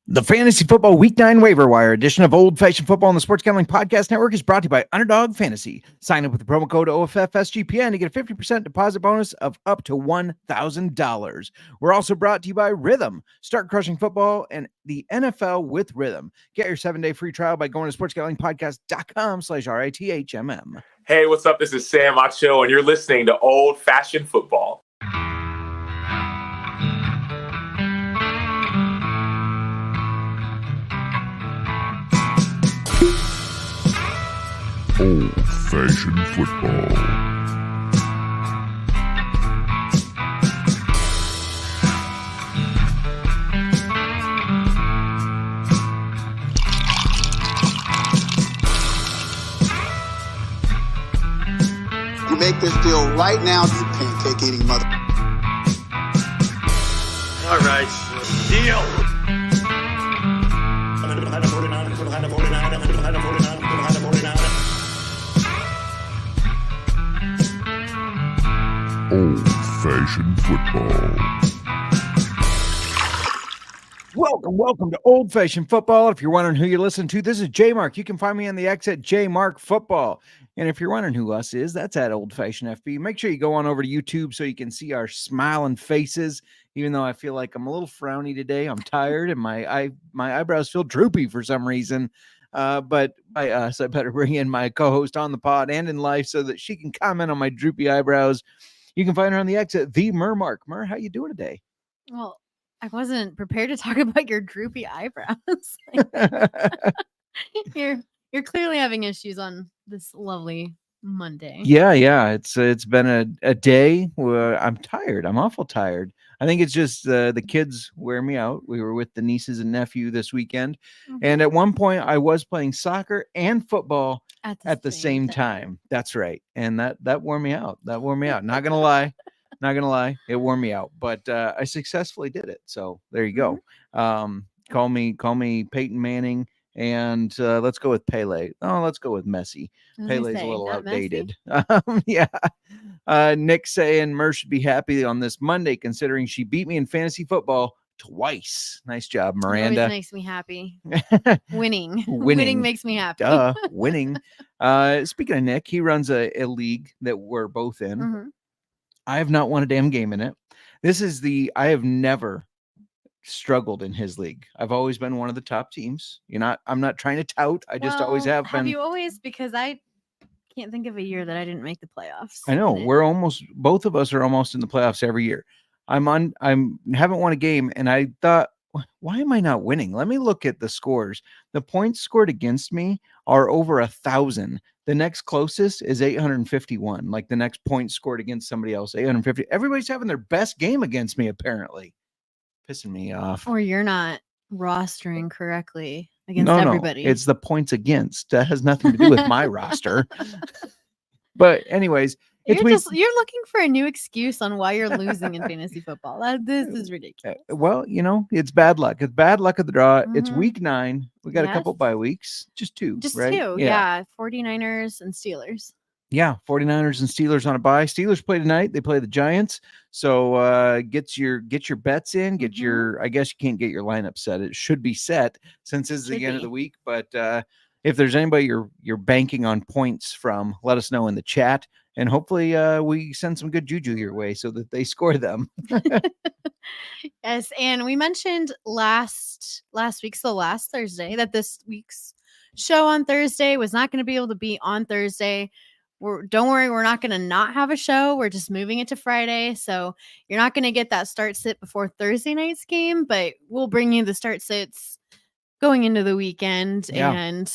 The Fantasy Football Week 9 Waiver Wire edition of Old Fashioned Football on the Sports Gambling Podcast Network is brought to you by Underdog Fantasy. Sign up with the promo code OFFSGPN to get a 50% deposit bonus of up to $1,000. We're also brought to you by Rhythm. Start crushing football and the NFL with Rhythm. Get your 7-day free trial by going to sportsgamblingpodcast.com/RITHMM. Hey, what's up? This is Sam Acho, and you're listening to Old Fashioned Football. Old-fashioned football. You make this deal right now, you pancake eating mother. All right, deal. Old-fashioned football. Welcome to Old Fashioned Football. If you're wondering who you're listening to, this is J Mark. You can find me on the X at J Mark Football. And if you're wondering who us is, that's at Old Fashioned FB. Make sure you go on over to YouTube so you can see our smiling faces. Even though I feel like I'm a little frowny today, I'm tired and my eyebrows feel droopy for some reason. But by us, I better bring in my co-host on the pod and in life so that she can comment on my droopy eyebrows. You can find her on the X at the Mermark. Mer, how you doing today? Well, I wasn't prepared to talk about your droopy eyebrows. You're clearly having issues on this lovely Monday. Yeah. It's been a day where I'm tired. I'm awful tired. I think it's just the kids wear me out. We were with the nieces and nephew this weekend. Mm-hmm. And at one point I was playing soccer and football at the same time. That's right. And that wore me out. Not gonna lie. It wore me out, but I successfully did it. So there you go. Call me Peyton Manning. And let's go with Pele. Oh, let's go with Messi. Pele's a little outdated. Yeah. Nick saying Mer should be happy on this Monday considering she beat me in fantasy football twice. Nice job, Miranda. Always makes me happy. Winning makes me happy. Winning. Speaking of Nick, he runs a league that we're both in. Mm-hmm. I have not won a damn game in it. I have never struggled in his league. I've always been one of the top teams. I'm not trying to tout. I just always have been. Have you always? Because I can't think of a year that I didn't make the playoffs. I know both of us are almost in the playoffs every year. I haven't won a game, and I thought, why am I not winning? Let me look at the scores. The points scored against me are over 1,000. The next closest is 851. Like the next point scored against somebody else, 850. Everybody's having their best game against me, apparently. Pissing me off. Or you're not rostering correctly against everybody. No, it's the points against. That has nothing to do with my roster. But anyways, you're looking for a new excuse on why you're losing in fantasy football. This is ridiculous. Well, it's bad luck. It's bad luck of the draw. Mm-hmm. It's week 9. We got a couple bye weeks. Just 2. Right? 2. Yeah. 49ers and Steelers. Yeah, 49ers and Steelers on a bye. Steelers play tonight. They play the Giants. So get your bets in. Get your. I guess you can't get your lineup set. It should be set since it's the end of the week. But if there's anybody you're banking on points from, let us know in the chat, and hopefully we send some good juju your way so that they score them. Yes, and we mentioned last Thursday that this week's show on Thursday was not going to be able to be on Thursday. Don't worry, we're not going to not have a show. We're just moving it to Friday. So you're not going to get that start sit before Thursday night's game, but we'll bring you the start sits going into the weekend and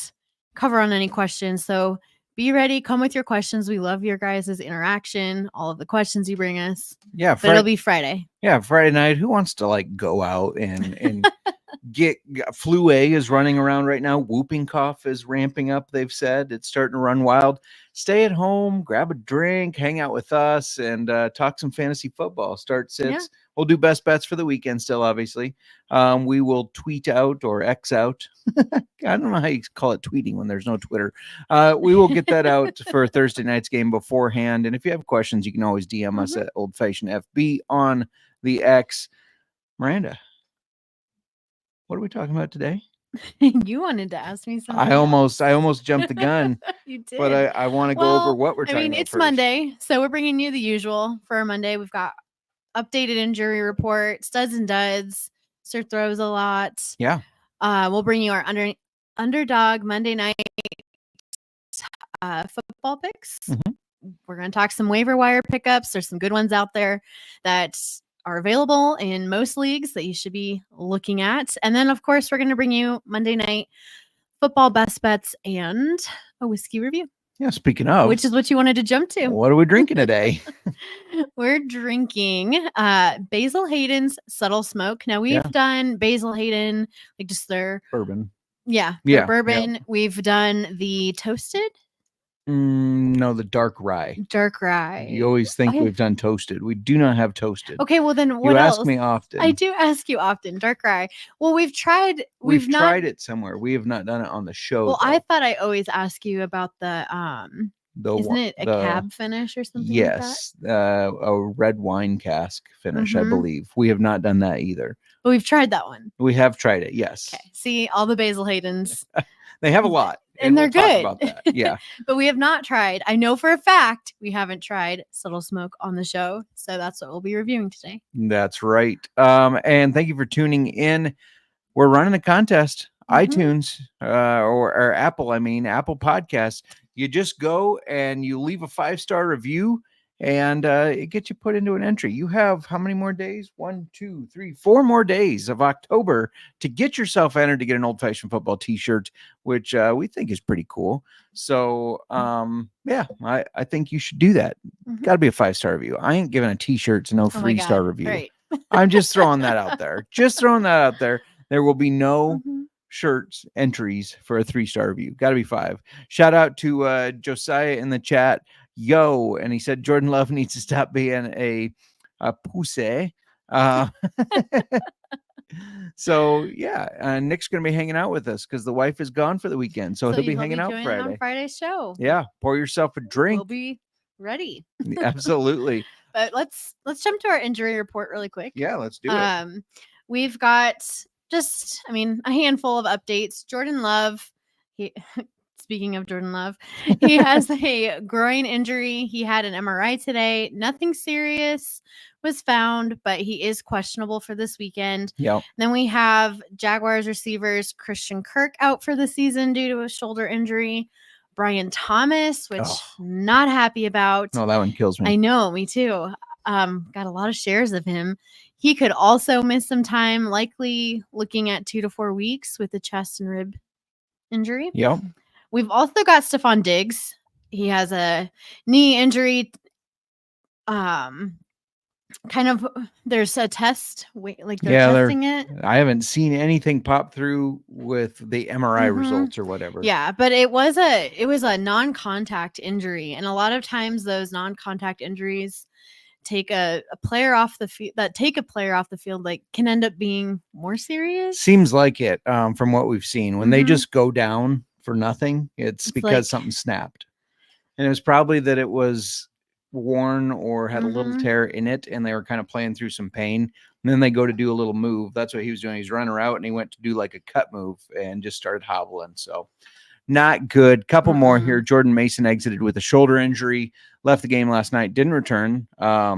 cover on any questions. So be ready. Come with your questions. We love your guys' interaction, all of the questions you bring us. Yeah. But it'll be Friday. Yeah. Friday night. Who wants to go out and get flu A is running around right now. Whooping cough is ramping up. They've said it's starting to run wild. Stay at home, grab a drink, hang out with us, and talk some fantasy football. Start sits. Yeah. We'll do best bets for the weekend still, obviously. We will tweet out or X out. I don't know how you call it tweeting when there's no Twitter. We will get that out for Thursday night's game beforehand. And if you have questions, you can always DM us at Old Fashioned FB on the X. Miranda, What are we talking about today? You wanted to ask me something. I almost jumped the gun, You did. but I want to go over what we're I talking mean, about it's first. Monday, so we're bringing you the usual for our Monday. We've got updated injury report, studs and duds. Sir throws a lot. Yeah. We'll bring you our underdog Monday night football picks. Mhm. We're going to talk some waiver wire pickups. There's some good ones out there that are available in most leagues that you should be looking at. And then, of course, we're going to bring you Monday night football best bets and a whiskey review, Yeah. Speaking of, which is what you wanted to jump to. what are we drinking today? We're drinking Basil Hayden's Subtle Smoke. Now, we've Yeah. done Basil Hayden, like just their, Bourbon. their Yeah, bourbon. We've done the toasted No, the dark rye. dark rye. You always think Okay. we've done toasted. We do not have toasted. Okay, well then what You else? ask me often. I do ask you often. Dark rye. Well, we've tried. We've not, tried it somewhere. We have not done it on the show. Well, though. I thought I always ask you about the isn't it a cab finish or something? Yes, a red wine cask finish, I Mhm. believe. We have not done that either. But we've tried that one. We have tried it. Yes, Okay. See, all the Basil Haydens, they have a lot, and they're we'll talk good. about that. Yeah, but we have not tried. I know for a fact we haven't tried Subtle Smoke on the show, so that's what we'll be reviewing today. that's right. And thank you for tuning in. We're running a contest. Mhm. iTunes or Apple. I mean, Apple Podcasts. You just go and you leave a 5-star review, and it gets you put into an entry. You have how many more days? 1, 2, 3, 4 more days of October to get yourself entered to get an Old Fashioned Football T-shirt, which we think is pretty cool. So, yeah, I think you should do that. Mhm. Got to be a 5-star review. I ain't giving a T-shirt to no Oh my 3-star God. review. Right. I'm just throwing that out there. Just throwing that out there. There will be no Mhm. shirts entries for a 3-star review. Got to be 5. Shout out to Josiah in the chat. Yo, and he said Jordan Love needs to stop being a pussy. So yeah, Nick's gonna be hanging out with us because the wife is gone for the weekend, so he'll be hanging out joining Friday. on Friday's show. Yeah, pour yourself a drink. We'll be ready. Absolutely. But let's jump to our injury report really quick. Yeah, let's do it. We've got just, a handful of updates. Jordan Love, speaking of Jordan Love, he has a groin injury. He had an MRI today. Nothing serious was found, but he is questionable for this weekend. Yeah. Then we have Jaguars receivers Christian Kirk out for the season due to a shoulder injury. Brian Thomas, which not happy about. No, that one kills me. I know, me too. Got a lot of shares of him. He could also miss some time, likely looking at 2 to 4 weeks with a chest and rib injury. Yep. We've also got Stephon Diggs. He has a knee injury. There's a test. Like they're testing it. I haven't seen anything pop through with the MRI results or whatever. Yeah, but it was a non-contact injury, and a lot of times those non-contact injuries take a player off the field like can end up being more serious. Seems like it from what we've seen. When they Mhm. just go down for nothing, it's because like- something snapped. And it was probably that it was worn or had a little Mhm. tear in it, and they were kind of playing through some pain. And then they go to do a little move. That's what he was doing. He's running out, and he went to do like a cut move and just started hobbling. So not good. Couple more here. Jordan Mason exited with a shoulder injury, left the game last night, didn't return. I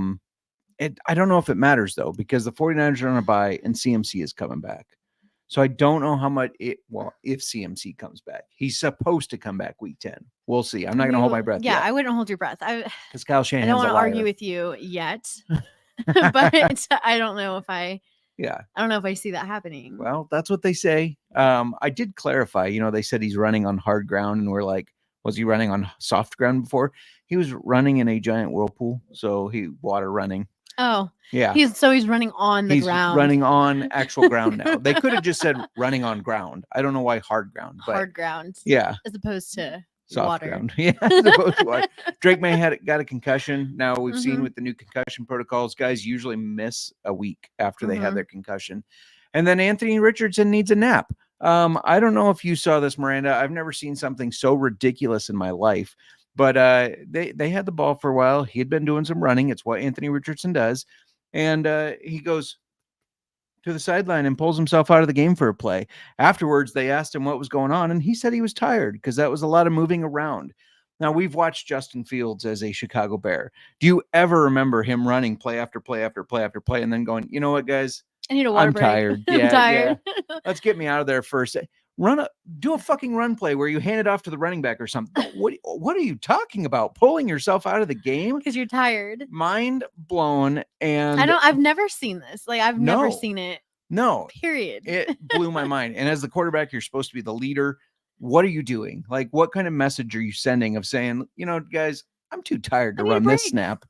don't know if it matters though, because the 49ers are on a bye and CMC is coming back. So I don't know how much if CMC comes back. He's supposed to come back week 10. We'll see. I'm not going to hold my breath. Yeah, yet. I wouldn't hold your breath. Because Kyle I Shanahan's don't want a to liar. argue with you yet. But I don't know if I see that happening. Well, that's what they say. I did clarify, they said he's running on hard ground, and we're like, was he running on soft ground before? He was running in a giant whirlpool, so he water running. Oh, yeah. He's running on the ground. Running on actual ground now. They could have just said running on ground. I don't know why hard ground, but hard ground. Yeah. As opposed to soft water. ground. Yeah. As opposed to water. Drake May got a concussion. Now we've seen with the new concussion protocols, guys usually miss a week after they have their concussion. And then Anthony Richardson needs a nap. I don't know if you saw this, Miranda. I've never seen something so ridiculous in my life. But they had the ball for a while. He had been doing some running. It's what Anthony Richardson does. And he goes, to the sideline and pulls himself out of the game for a play. Afterwards, they asked him what was going on, and he said he was tired because that was a lot of moving around. Now, we've watched Justin Fields as a Chicago Bear. Do you ever remember him running play after play after play after play and then going, you know what, guys? I need a water I'm break. tired. I'm Yeah, tired. Let's get me out of there first. Do a fucking run play where you hand it off to the running back or something. What are you talking about? Pulling yourself out of the game? Because you're tired. Mind blown. And I've never seen this. Like, I've never No. seen it. no, Period. it blew my mind. And as the quarterback, you're supposed to be the leader. What are you doing? Like, what kind of message are you sending of saying, you know, guys, I'm too tired to I need a run this break. snap.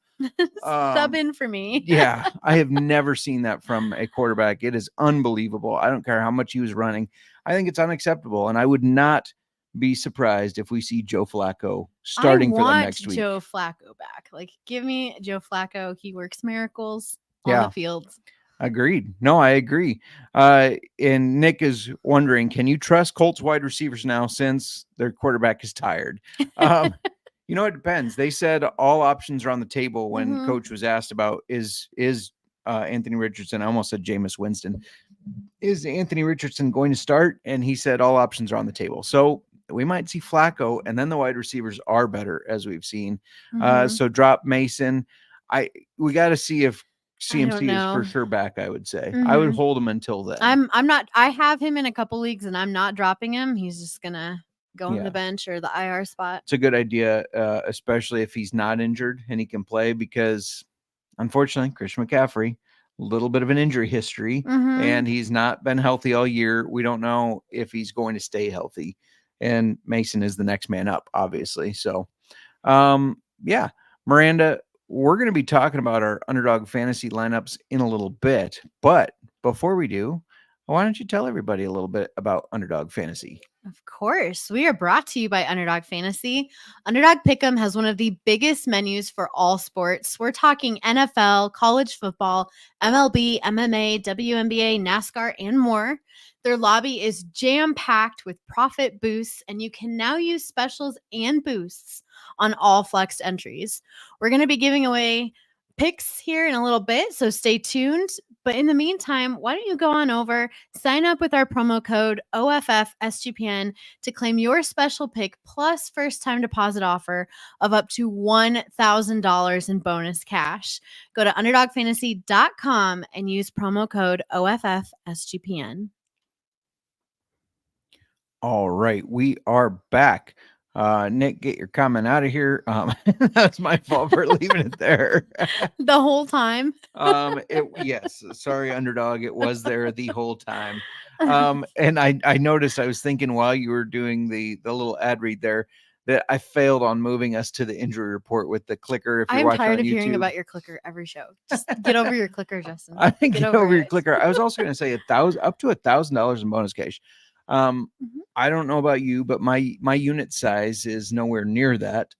Sub in for me. Yeah, I have never seen that from a quarterback. It is unbelievable. I don't care how much he was running. I think it's unacceptable, and I would not be surprised if we see Joe Flacco starting for them next week. Joe Flacco back. Like, give me Joe Flacco. He works miracles on Yeah. the field. Agreed. No, I agree. And Nick is wondering, can you trust Colts wide receivers now since their quarterback is tired? You know, it depends. They said all options are on the table when Mhm. Coach was asked about is Anthony Richardson. I almost said Jameis Winston. Is Anthony Richardson going to start? And he said all options are on the table. So we might see Flacco, and then the wide receivers are better, as we've seen. Mhm. So drop Mason. We got to see if I don't CMC is know. for sure back. I would say I would Mhm. hold him until then. I'm not. I have him in a couple leagues, and I'm not dropping him. He's just gonna go on Yeah. the bench or the IR spot. It's a good idea, especially if he's not injured and he can play, because unfortunately, Christian McCaffrey, a little bit of an injury history, Mhm. and he's not been healthy all year. We don't know if he's going to stay healthy. And Mason is the next man up, obviously. So, yeah, Miranda, we're going to be talking about our Underdog Fantasy lineups in a little bit. But before we do, why don't you tell everybody a little bit about Underdog Fantasy? Of course. We are brought to you by Underdog Fantasy. Underdog Pick'em has one of the biggest menus for all sports. We're talking NFL, college football, MLB, MMA, WNBA, NASCAR, and more. Their lobby is jam-packed with profit boosts, and you can now use specials and boosts on all flexed entries. We're going to be giving away picks here in a little bit, so stay tuned. But in the meantime, why don't you go on over, sign up with our promo code OFFSGPN to claim your special pick plus first time deposit offer of up to $1,000 in bonus cash. Go to underdogfantasy.com and use promo code OFFSGPN. All right, we are back. Nick, get your comment out of here. That's my fault for leaving it there. The whole time. Yes, sorry, Underdog. It was there the whole time. And I noticed, I was thinking while you were doing the little ad read there, that I failed on moving us to the injury report with the clicker. If you're I'm watching tired on of hearing YouTube. about your clicker every show. Just get over your clicker, Justin. I think get over your it. clicker. I was also going to say up to $1,000 in bonus cash. I don't know about you, but my unit size is nowhere near that.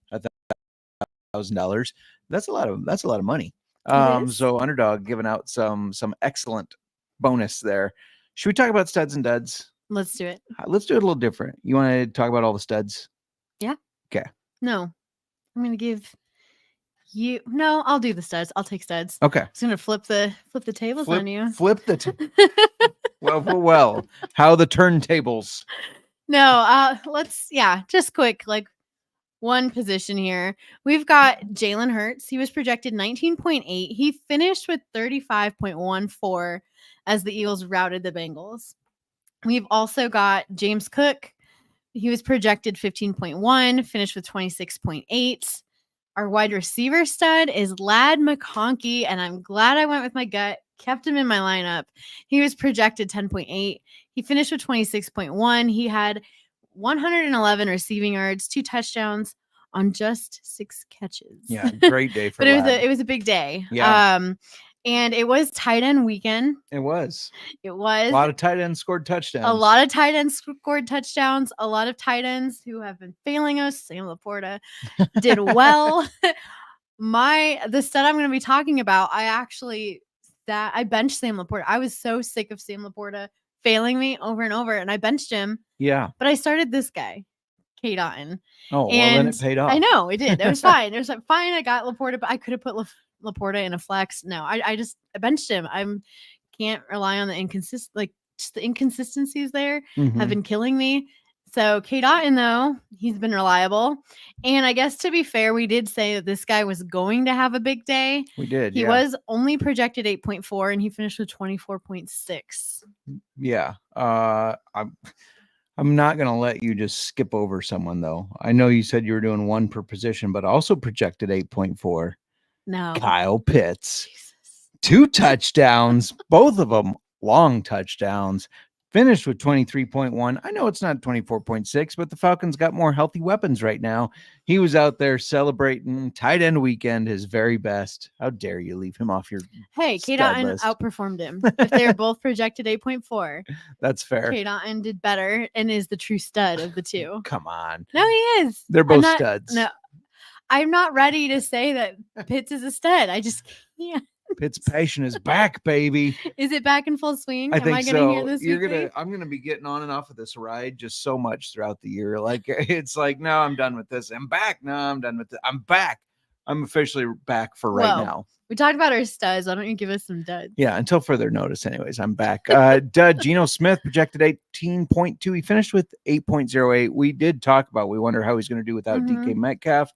$1,000. That's a lot of money. is. So Underdog giving out some excellent bonus there. Should we talk about studs and duds? Let's do it. Let's do it a little different. You want to talk about all the studs? Yeah. Okay. No, I'm going to give you. No, I'll do the studs. I'll take studs. Okay. I'm just going to flip the tables on you. Flip well. How the turntables? No, just quick, like one position here. We've got Jalen Hurts. He was projected 19.8. He finished with 35.14 as the Eagles routed the Bengals. We've also got James Cook. He was projected 15.1, finished with 26.8. Our wide receiver stud is Ladd McConkey, and I'm glad I went with my gut, kept him in my lineup. He was projected 10.8. He finished with 26.1. He had 111 receiving yards, 2 touchdowns on just 6 catches. Yeah, great day for but Ladd. it was a big day. Yeah. And it was tight end weekend. It was. A A lot of tight ends scored touchdowns. A lot of tight ends scored touchdowns. A lot of tight ends who have been failing us, Sam Laporta, did well. The stud I'm going to be talking about, I benched Sam Laporta. I was so sick of Sam Laporta failing me over and over, and I benched him. Yeah. But I started this guy, K. Dotton. Oh, well, then it paid off. I know, it did. It was fine. It was like, fine. I got Laporta, but I could have put Laporta in a flex. No, I benched him. can't rely on the just the inconsistencies there Mhm. have been killing me. So Kate Otten, though, he's been reliable. And I guess to be fair, we did say that this guy was going to have a big day. We did. He was only projected 8.4 and he finished with 24.6. Yeah. I'm not going to let you just skip over someone, though. I know you said you were doing one per position, but also projected 8.4. No. Kyle Pitts. Jesus. 2 touchdowns, both of them long touchdowns. Finished with 23.1. I know it's not 24.6, but the Falcons got more healthy weapons right now. He was out there celebrating tight end weekend, his very best. How dare you leave him off your Hey, Kate stud Otten list. outperformed him. If they're both projected 8.4, That's fair. Kate Otten did better and is the true stud of the two. Come on. No, he is. They're I'm both not- studs. No, I'm not ready to say that Pitts is a stud. I just can't. Pitt's passion is back, baby. Is it back in full swing? I Am think I gonna so. hear this weekly? I'm gonna be getting on and off of this ride just so much throughout the year. Like it's like, no, I'm done with this. I'm back. No, I'm done with it. I'm back. I'm officially back for right Well, now. We talked about our studs. Why don't you give us some duds? Yeah, until further notice. Anyways, I'm back. Dud Geno Smith projected 18.2. He finished with 8.08. We did talk about. We wonder how he's going to do without DK Metcalf.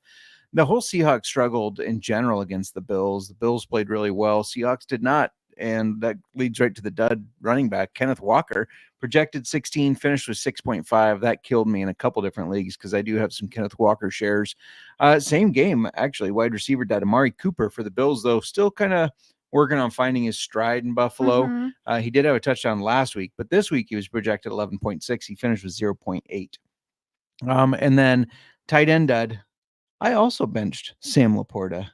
The whole Seahawks struggled in general against the Bills. The Bills played really well. Seahawks did not. And that leads right to the dud running back, Kenneth Walker, projected 16, finished with 6.5. That killed me in a couple different leagues because I do have some Kenneth Walker shares. Same game, actually, wide receiver dud. Amari Cooper for the Bills, though, still kind of working on finding his stride in Buffalo. He did have a touchdown last week, but this week he was projected 11.6. He finished with 0.8. And then tight end dud. I also benched Sam Laporta,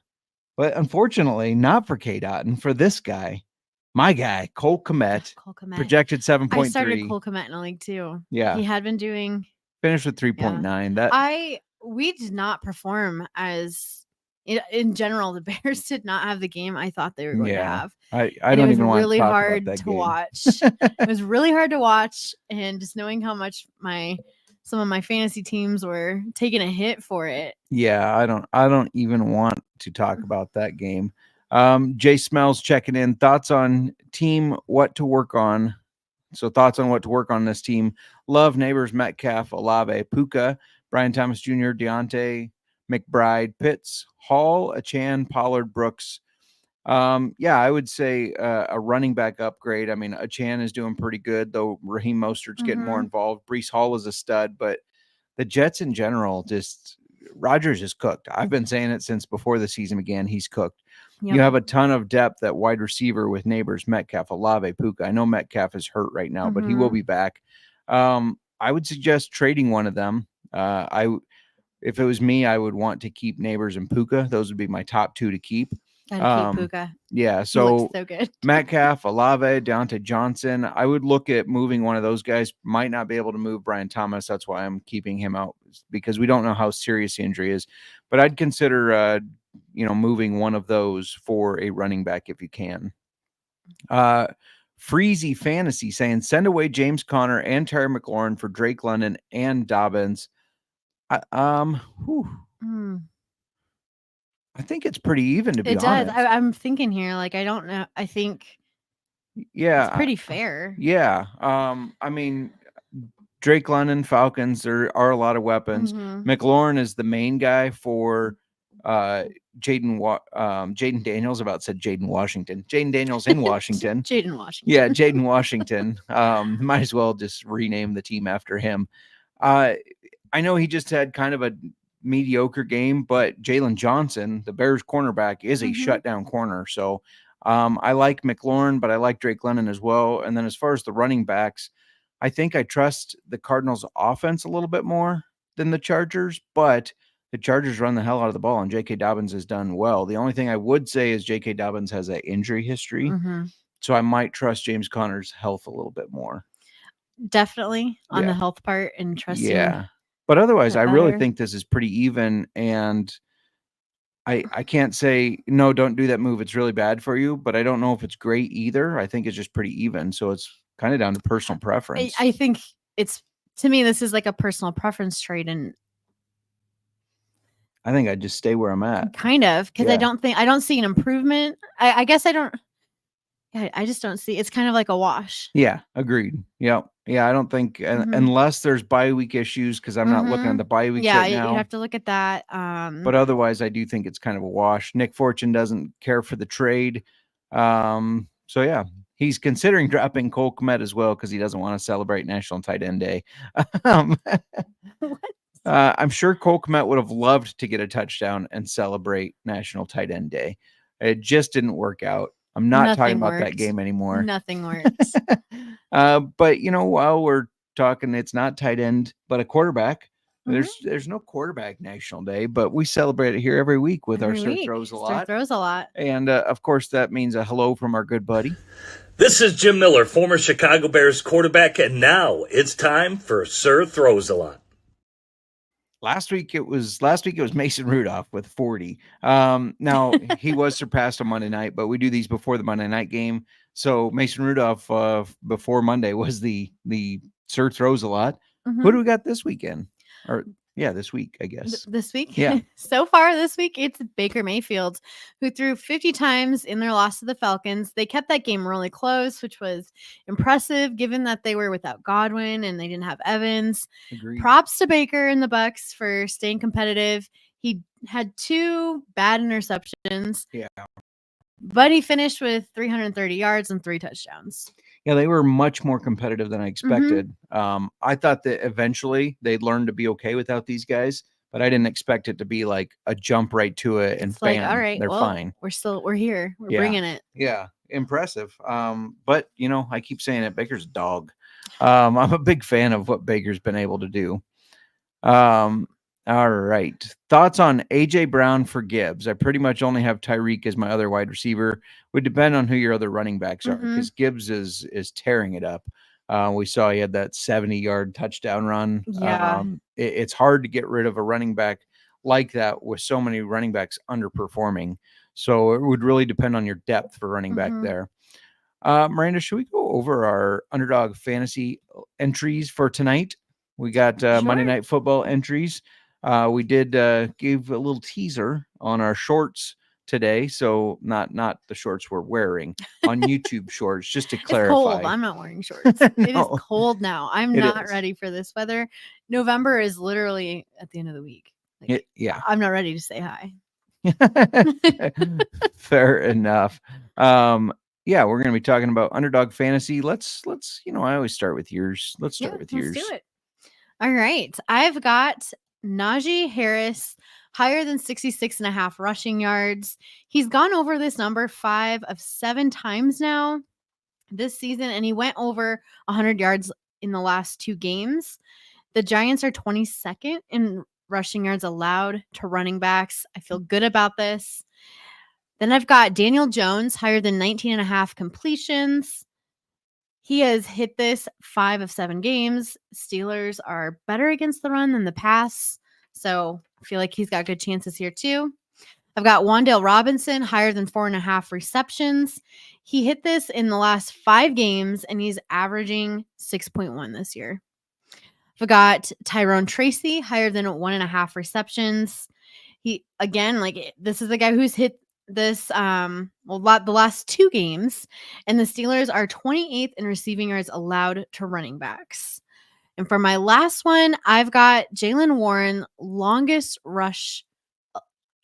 but unfortunately not for Kate Otten, for this guy, my guy, Cole Kmet, projected 7.3. I started Cole Kmet in a league too. Yeah. He had been doing. Finished with 3.9. We did not perform as, in general, the Bears did not have the game I thought they were going to have. I don't even want to talk about that game. Watch. It was really hard to watch, and just knowing how much some of my fantasy teams were taking a hit for it. Yeah, I don't even want to talk about that game. Jay Smells checking in. Thoughts on team, what to work on. So thoughts on what to work on this team. Love, Neighbors, Metcalf, Olave, Puka, Brian Thomas Jr., Deontay, McBride, Pitts, Hall, Achan, Pollard, Brooks. Yeah, I would say a running back upgrade. I mean, Achan is doing pretty good, though Raheem Mostert's getting more involved. Breece Hall is a stud, but the Jets in general, just Rodgers is cooked. I've been saying it since before the season began. He's cooked. Yep. You have a ton of depth at wide receiver with Neighbors, Metcalf, Olave, Puka. I know Metcalf is hurt right now, but he will be back. I would suggest trading one of them. If it was me, I would want to keep Neighbors and Puka. Those would be my top two to keep. Gotta keep Puka. Yeah, so good. Metcalf, Olave, Deontay Johnson. I would look at moving one of those guys. Might not be able to move Brian Thomas. That's why I'm keeping him out, because we don't know how serious the injury is. But I'd consider, moving one of those for a running back if you can. Freezy Fantasy saying send away James Conner and Terry McLaurin for Drake London and Dobbins. I think it's pretty even, to be honest. It does. I'm thinking here, like, I don't know. I think it's pretty fair. Yeah. I mean, Drake London, Falcons, there are a lot of weapons. McLaurin is the main guy for Jaden Daniels. About said Jaden Washington. Jaden Daniels in Washington. Jaden Washington. Yeah, Jaden Washington. Might as well just rename the team after him. I know he just had kind of a mediocre game, but Jalen Johnson, the Bears cornerback, is a shutdown corner. So I like McLaurin, but I like Drake London as well. And then as far as the running backs, I think I trust the Cardinals offense a little bit more than the Chargers, but the Chargers run the hell out of the ball, and J.K. Dobbins has done well. The only thing I would say is J.K. Dobbins has an injury history, so I might trust James Conner's health a little bit more. Definitely on the health part and trusting. Yeah. But otherwise, I really think this is pretty even, and I can't say, no, don't do that move. It's really bad for you, but I don't know if it's great either. I think it's just pretty even. So it's kind of down to personal preference. I think to me, this is like a personal preference trade, and I think I'd just stay where I'm at. Kind of, because I don't see an improvement. I guess I don't. Yeah, I just don't see. It's kind of like a wash. Yeah, agreed. Yeah. Yeah, I don't think Mhm. unless there's bye week issues, because I'm not looking at the bye weeks Yeah, right you now. have to look at that. But otherwise, I do think it's kind of a wash. Nick Fortune doesn't care for the trade. So yeah, he's considering dropping Cole Kmet as well because he doesn't want to celebrate National Tight End Day. What? I'm sure Cole Kmet would have loved to get a touchdown and celebrate National Tight End Day. It just didn't work out. I'm not talking about that game anymore. Nothing works. But while we're talking, it's not tight end, but a quarterback. Mhm. There's no quarterback National Day, but we celebrate it here every week with our Sir Throws a Lot. Throws a lot. And of course, that means a hello from our good buddy. This is Jim Miller, former Chicago Bears quarterback, and now it's time for Sir Throws a Lot. Last week it was Mason Rudolph with 40. Now he was surpassed on Monday night, but we do these before the Monday night game. So Mason Rudolph before Monday was the Sir Throws a Lot. Mhm. Who do we got this weekend? Or this week, I guess. This week? Yeah. So far this week, it's Baker Mayfield, who threw 50 times in their loss to the Falcons. They kept that game really close, which was impressive given that they were without Godwin and they didn't have Evans. Agreed. Props to Baker and the Bucks for staying competitive. He had 2 bad interceptions. Yeah. But he finished with 330 yards and 3 touchdowns. Yeah, they were much more competitive than I expected. I thought that eventually they'd learn to be okay without these guys, but I didn't expect it to be like a jump right to it and It's like, bam, all right, they're fine. We're here. We're Yeah. bringing it. Yeah, impressive. But I keep saying it, Baker's a dog. I'm a big fan of what Baker's been able to do. All right. Thoughts on AJ Brown for Gibbs? I pretty much only have Tyreek as my other wide receiver. Would depend on who your other running backs are, because Gibbs is tearing it up. We saw he had that 70-yard touchdown run. Yeah. It's hard to get rid of a running back like that with so many running backs underperforming. So it would really depend on your depth for running back there. Miranda, should we go over our Underdog Fantasy entries for tonight? We got Monday Night Football entries. We did give a little teaser on our shorts today. So not the shorts we're wearing on YouTube shorts, just to clarify. It's cold. I'm not wearing shorts. No. It is cold now. I'm It not is. ready for this weather. November is literally at the end of the week. Like, Yeah. I'm not ready to say hi. Fair enough. Yeah, we're going to be talking about Underdog Fantasy. Let's I always start with yours. Let's start with yours. Let's do it. All right. I've got Najee Harris, higher than 66.5 rushing yards. He's gone over this number 5 of 7 times now this season, and he went over 100 yards in the last 2 games. The Giants are 22nd in rushing yards allowed to running backs. I feel good about this. Then I've got Daniel Jones, higher than 19.5 completions. He has hit this 5 of 7 games. Steelers are better against the run than the pass, so I feel like he's got good chances here too. I've got Wan'Dale Robinson, higher than 4.5 receptions. He hit this in the last 5 games, and he's averaging 6.1 this year. I've got Tyrone Tracy, higher than 1.5 receptions. He, again, this is the guy who's hit this the last 2 games, and the Steelers are 28th in receiving yards allowed to running backs. And for my last one, I've got Jaylen Warren, longest rush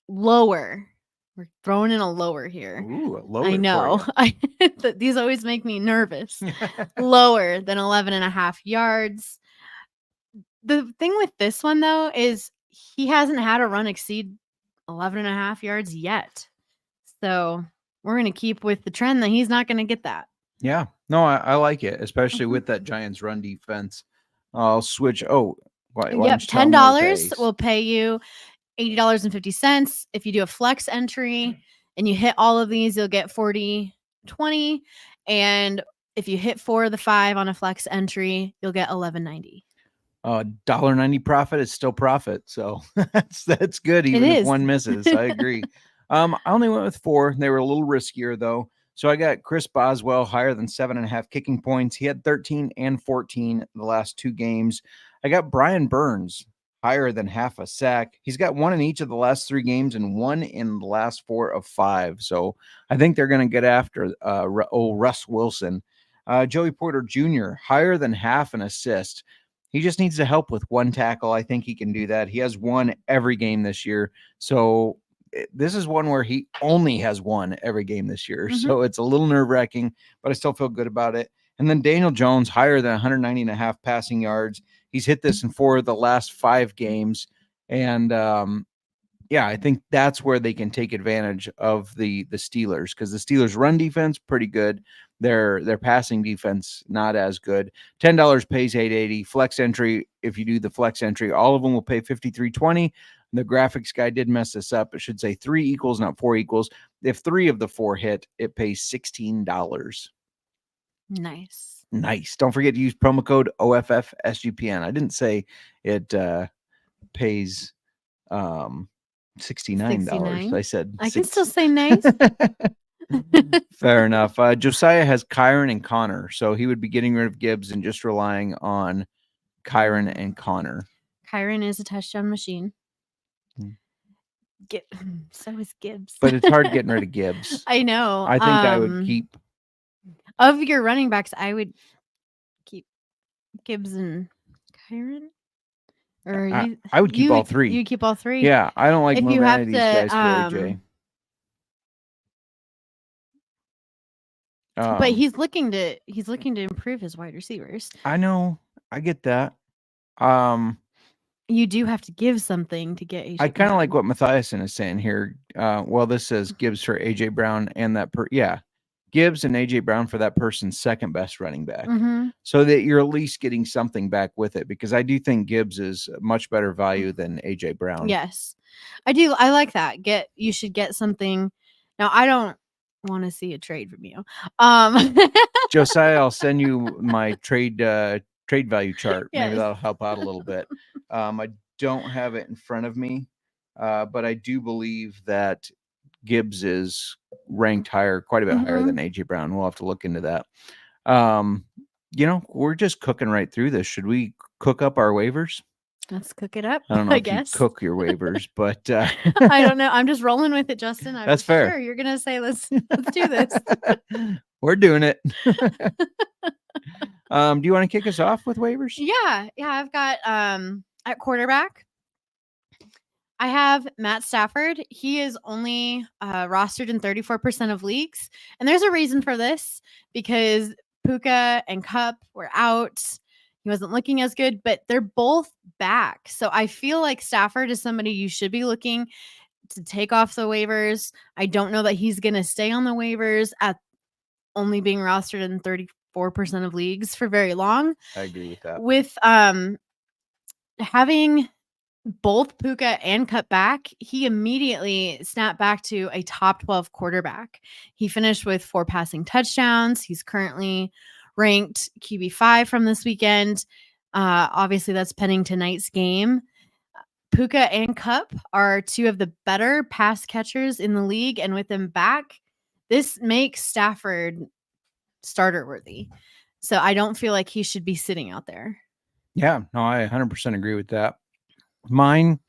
lower. We're throwing in a lower here. Ooh, a lower. I know. These always make me nervous. Lower than 11.5 yards. The thing with this one, though, is he hasn't had a run exceed 11.5 yards yet. So we're going to keep with the trend that he's not going to get that. Yeah. No, I like it, especially with that Giants run defense. I'll switch. Why Yep, $10 will pay you $80.50. If you do a flex entry and you hit all of these, you'll get 40.20. And if you hit 4 of the 5 on a flex entry, you'll get $11.90. $1.90 profit is still profit. So that's good, even if one misses. I agree. I only went with 4. They were a little riskier, though. So I got Chris Boswell, higher than 7.5 kicking points. He had 13 and 14 the last 2 games. I got Brian Burns, higher than half a sack. He's got 1 in each of the last 3 games and 1 in the last 4 of 5. So I think they're going to get after old Russ Wilson. Joey Porter Jr., higher than half an assist. He just needs to help with 1 tackle. I think he can do that. He has 1 every game this year. So this is one where he only has 1 every game this year. So it's a little nerve-wracking, but I still feel good about it. And then Daniel Jones, higher than 190.5 passing yards. He's hit this in 4 of the last 5 games. And I think that's where they can take advantage of the Steelers, because the Steelers' run defense, pretty good. Their passing defense, not as good. $10 pays $8.80. Flex entry, if you do the flex entry, all of them will pay $53.20. The graphics guy did mess this up. It should say 3 equals, not 4 equals. If 3 of the 4 hit, it pays $16. Nice. Don't forget to use promo code OFFSGPN. I didn't say it pays $69. 69. I said I can still say nice. Fair enough. Josiah has Kyron and Connor, so he would be getting rid of Gibbs and just relying on Kyron and Connor. Kyron is a touchdown machine. So is Gibbs. But it's hard getting rid of Gibbs. I know. I think I would keep. Of your running backs, I would keep Gibbs and Kyron. Or I would keep all 3. You keep all 3? Yeah, I don't like if moving you have any of these guys for AJ. But he's looking to improve his wide receivers. I know. I get that. You do have to give something to get AJ. I kind of like what Mathiasen is saying here. This says Gibbs for AJ Brown and Gibbs and AJ Brown for that person's second best running back, so that you're at least getting something back with it, because I do think Gibbs is much better value than AJ Brown. Yes, I do. I like that. You should get something. Now, I don't want to see a trade from you. Josiah, I'll send you my trade value chart. Yes. Maybe that'll help out a little bit. I don't have it in front of me, but I do believe that Gibbs is ranked higher, quite a bit higher than AJ Brown. We'll have to look into that. We're just cooking right through this. Should we cook up our waivers? Let's cook it up. I don't know if guess. you cook your waivers, but I don't know. I'm just rolling with it, Justin. That's fair. Sure, you're gonna say let's do this. We're doing it. Do you want to kick us off with waivers? Yeah. I've got at quarterback, I have Matt Stafford. He is only rostered in 34% of leagues, and there's a reason for this, because Puka and Kupp were out. He wasn't looking as good, but they're both back. So I feel like Stafford is somebody you should be looking to take off the waivers. I don't know that he's going to stay on the waivers at only being rostered in 34% of leagues for very long. I agree with that. With having both Puka and Kupp back, he immediately snapped back to a top 12 quarterback. He finished with 4 passing touchdowns. He's currently ranked QB5 from this weekend. Obviously, that's pending tonight's game. Puka and Kupp are 2 of the better pass catchers in the league, and with them back, this makes Stafford starter worthy. So I don't feel like he should be sitting out there. Yeah, no, I 100% agree with that. Mine,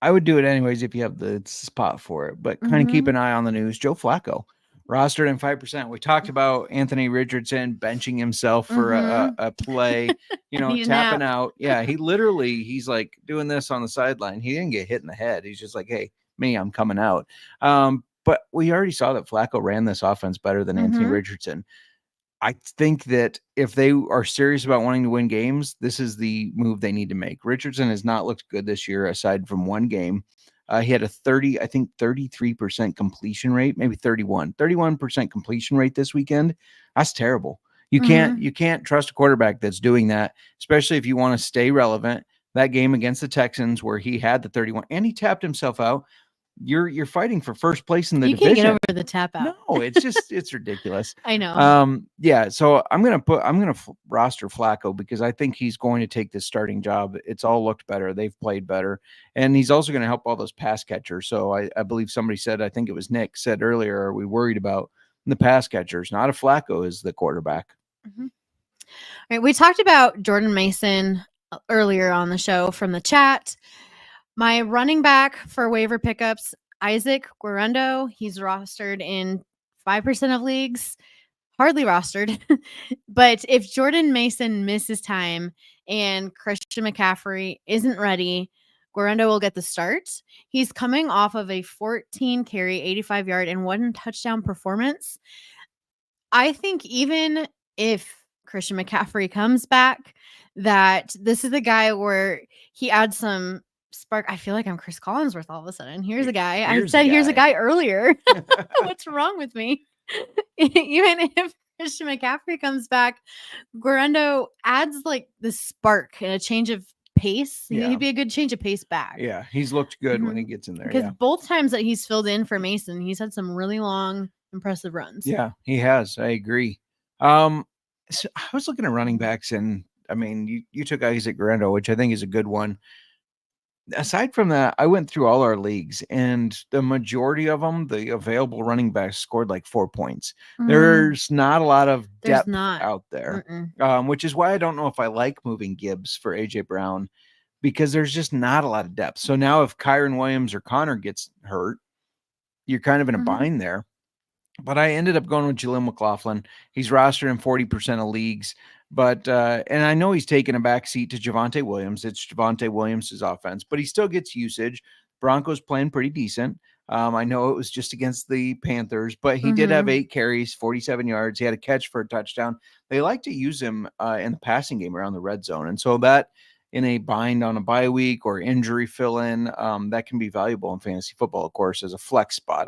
I would do it anyways if you have the spot for it, but kind of keep an eye on the news. Joe Flacco, rostered in 5%. We talked about Anthony Richardson benching himself for a play, tapping out. Yeah, he's like doing this on the sideline. He didn't get hit in the head. He's just like, hey, I'm coming out. But we already saw that Flacco ran this offense better than Anthony Richardson. I think that if they are serious about wanting to win games, this is the move they need to make. Richardson has not looked good this year, aside from one game. He had a 33% completion rate, maybe 31% completion rate this weekend. That's terrible. You can't trust a quarterback that's doing that, especially if you want to stay relevant. That game against the Texans where he had the 31 and he tapped himself out. You're fighting for first place in the division. You can't get over the tap out. No, it's ridiculous. I know. So I'm gonna roster Flacco because I think he's going to take this starting job. It's all looked better. They've played better, and he's also going to help all those pass catchers. So I believe somebody said, I think it was Nick said earlier, are we worried about the pass catchers? Not if Flacco is the quarterback. All right, we talked about Jordan Mason earlier on the show from the chat. My running back for waiver pickups, Isaac Guerrero. He's rostered in 5% of leagues. Hardly rostered. But if Jordan Mason misses time and Christian McCaffrey isn't ready, Guerrero will get the start. He's coming off of a 14 carry, 85 yard, and 1 touchdown performance. I think even if Christian McCaffrey comes back, that this is the guy where he adds some spark. I feel like I'm Chris Collinsworth all of a sudden. Here's a guy. I said here's a guy earlier. What's wrong with me? Even if Christian McCaffrey comes back, Guerrero adds like the spark and a change of pace. Yeah. He'd be a good change of pace back. Yeah, he's looked good when he gets in there. Because Yeah. both times that he's filled in for Mason, he's had some really long, impressive runs. Yeah, he has. I agree. So I was looking at running backs, and I mean, you took Isaac Guerrero, which I think is a good one. Aside from that, I went through all our leagues, and the majority of them, the available running backs scored like 4 points. There's not a lot of depth out there, which is why I don't know if I like moving Gibbs for AJ Brown, because there's just not a lot of depth. So now if Kyron Williams or Connor gets hurt, you're kind of in a bind there. But I ended up going with Jaleel McLaughlin. He's rostered in 40% of leagues. But and I know he's taken a back seat to Javonte Williams. It's Javonte Williams' offense, but he still gets usage. Broncos playing pretty decent. I know it was just against the Panthers, but he did have 8 carries, 47 yards. He had a catch for a touchdown. They like to use him in the passing game around the red zone. And so that in a bind on a bye week or injury fill-in, that can be valuable in fantasy football, of course, as a flex spot.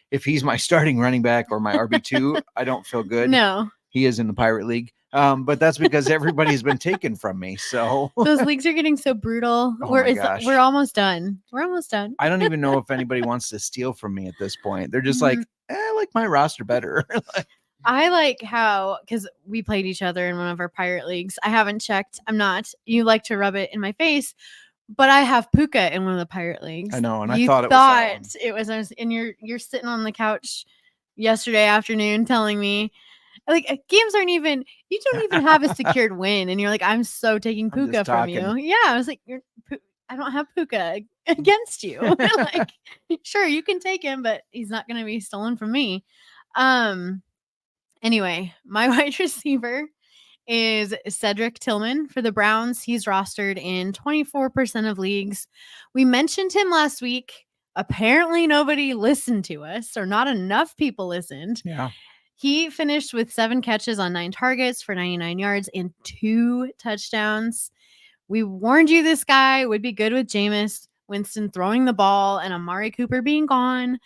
If he's my starting running back or my RB2, I don't feel good. No. He is in the Pirate League. But that's because everybody's been taken from me. So those leagues are getting so brutal. Oh we're almost done. We're almost done. I don't even know if anybody wants to steal from me at this point. They're just like, I like my roster better. I like how, because we played each other in one of our Pirate Leagues. I haven't checked. I'm not. You like to rub it in my face. But I have Puka in one of the Pirate Leagues. I know, and you I thought it was and you're sitting on the couch yesterday afternoon telling me, like, games aren't even, you don't even have a secured win, and you're like, I'm so taking Puka from you. Yeah, I was like, I don't have Puka against you. Like, sure, you can take him, but he's not going to be stolen from me. Anyway, my wide receiver is Cedric Tillman for the Browns. He's rostered in 24% of leagues. We mentioned him last week. Apparently nobody listened to us, or not enough people listened. Yeah. He finished with 7 catches on 9 targets for 99 yards and 2 touchdowns. We warned you this guy would be good with Jameis Winston throwing the ball and Amari Cooper being gone.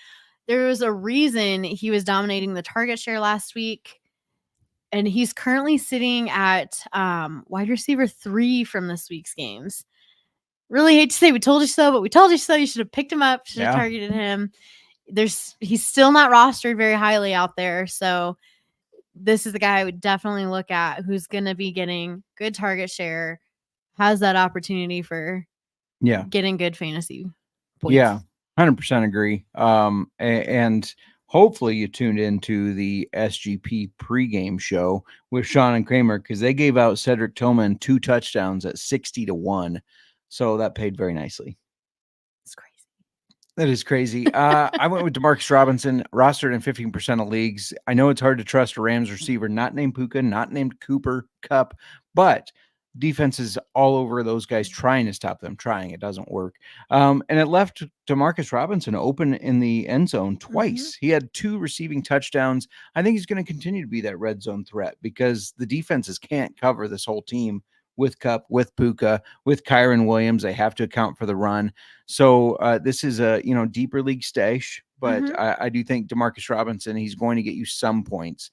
There was a reason he was dominating the target share last week. And he's currently sitting at wide receiver 3 from this week's games. Really hate to say we told you so, but we told you so. You should have picked him up, should have targeted him. He's still not rostered very highly out there. So this is the guy I would definitely look at, who's going to be getting good target share, has that opportunity for getting good fantasy points. Yeah, 100% agree. And hopefully you tuned into the SGP pregame show with Sean and Kramer, because they gave out Cedric Tillman 2 touchdowns at 60-1. So that paid very nicely. It's crazy. That is crazy. I went with Demarcus Robinson, rostered in 15% of leagues. I know it's hard to trust a Rams receiver not named Puka, not named Cooper Kupp, but defense is all over those guys trying to stop them, it doesn't work. And it left Demarcus Robinson open in the end zone twice. He had 2 receiving touchdowns. I think he's going to continue to be that red zone threat, because the defenses can't cover this whole team with Kupp, with Puka, with Kyron Williams. They have to account for the run. So this is a deeper league stash, but I do think Demarcus Robinson, he's going to get you some points.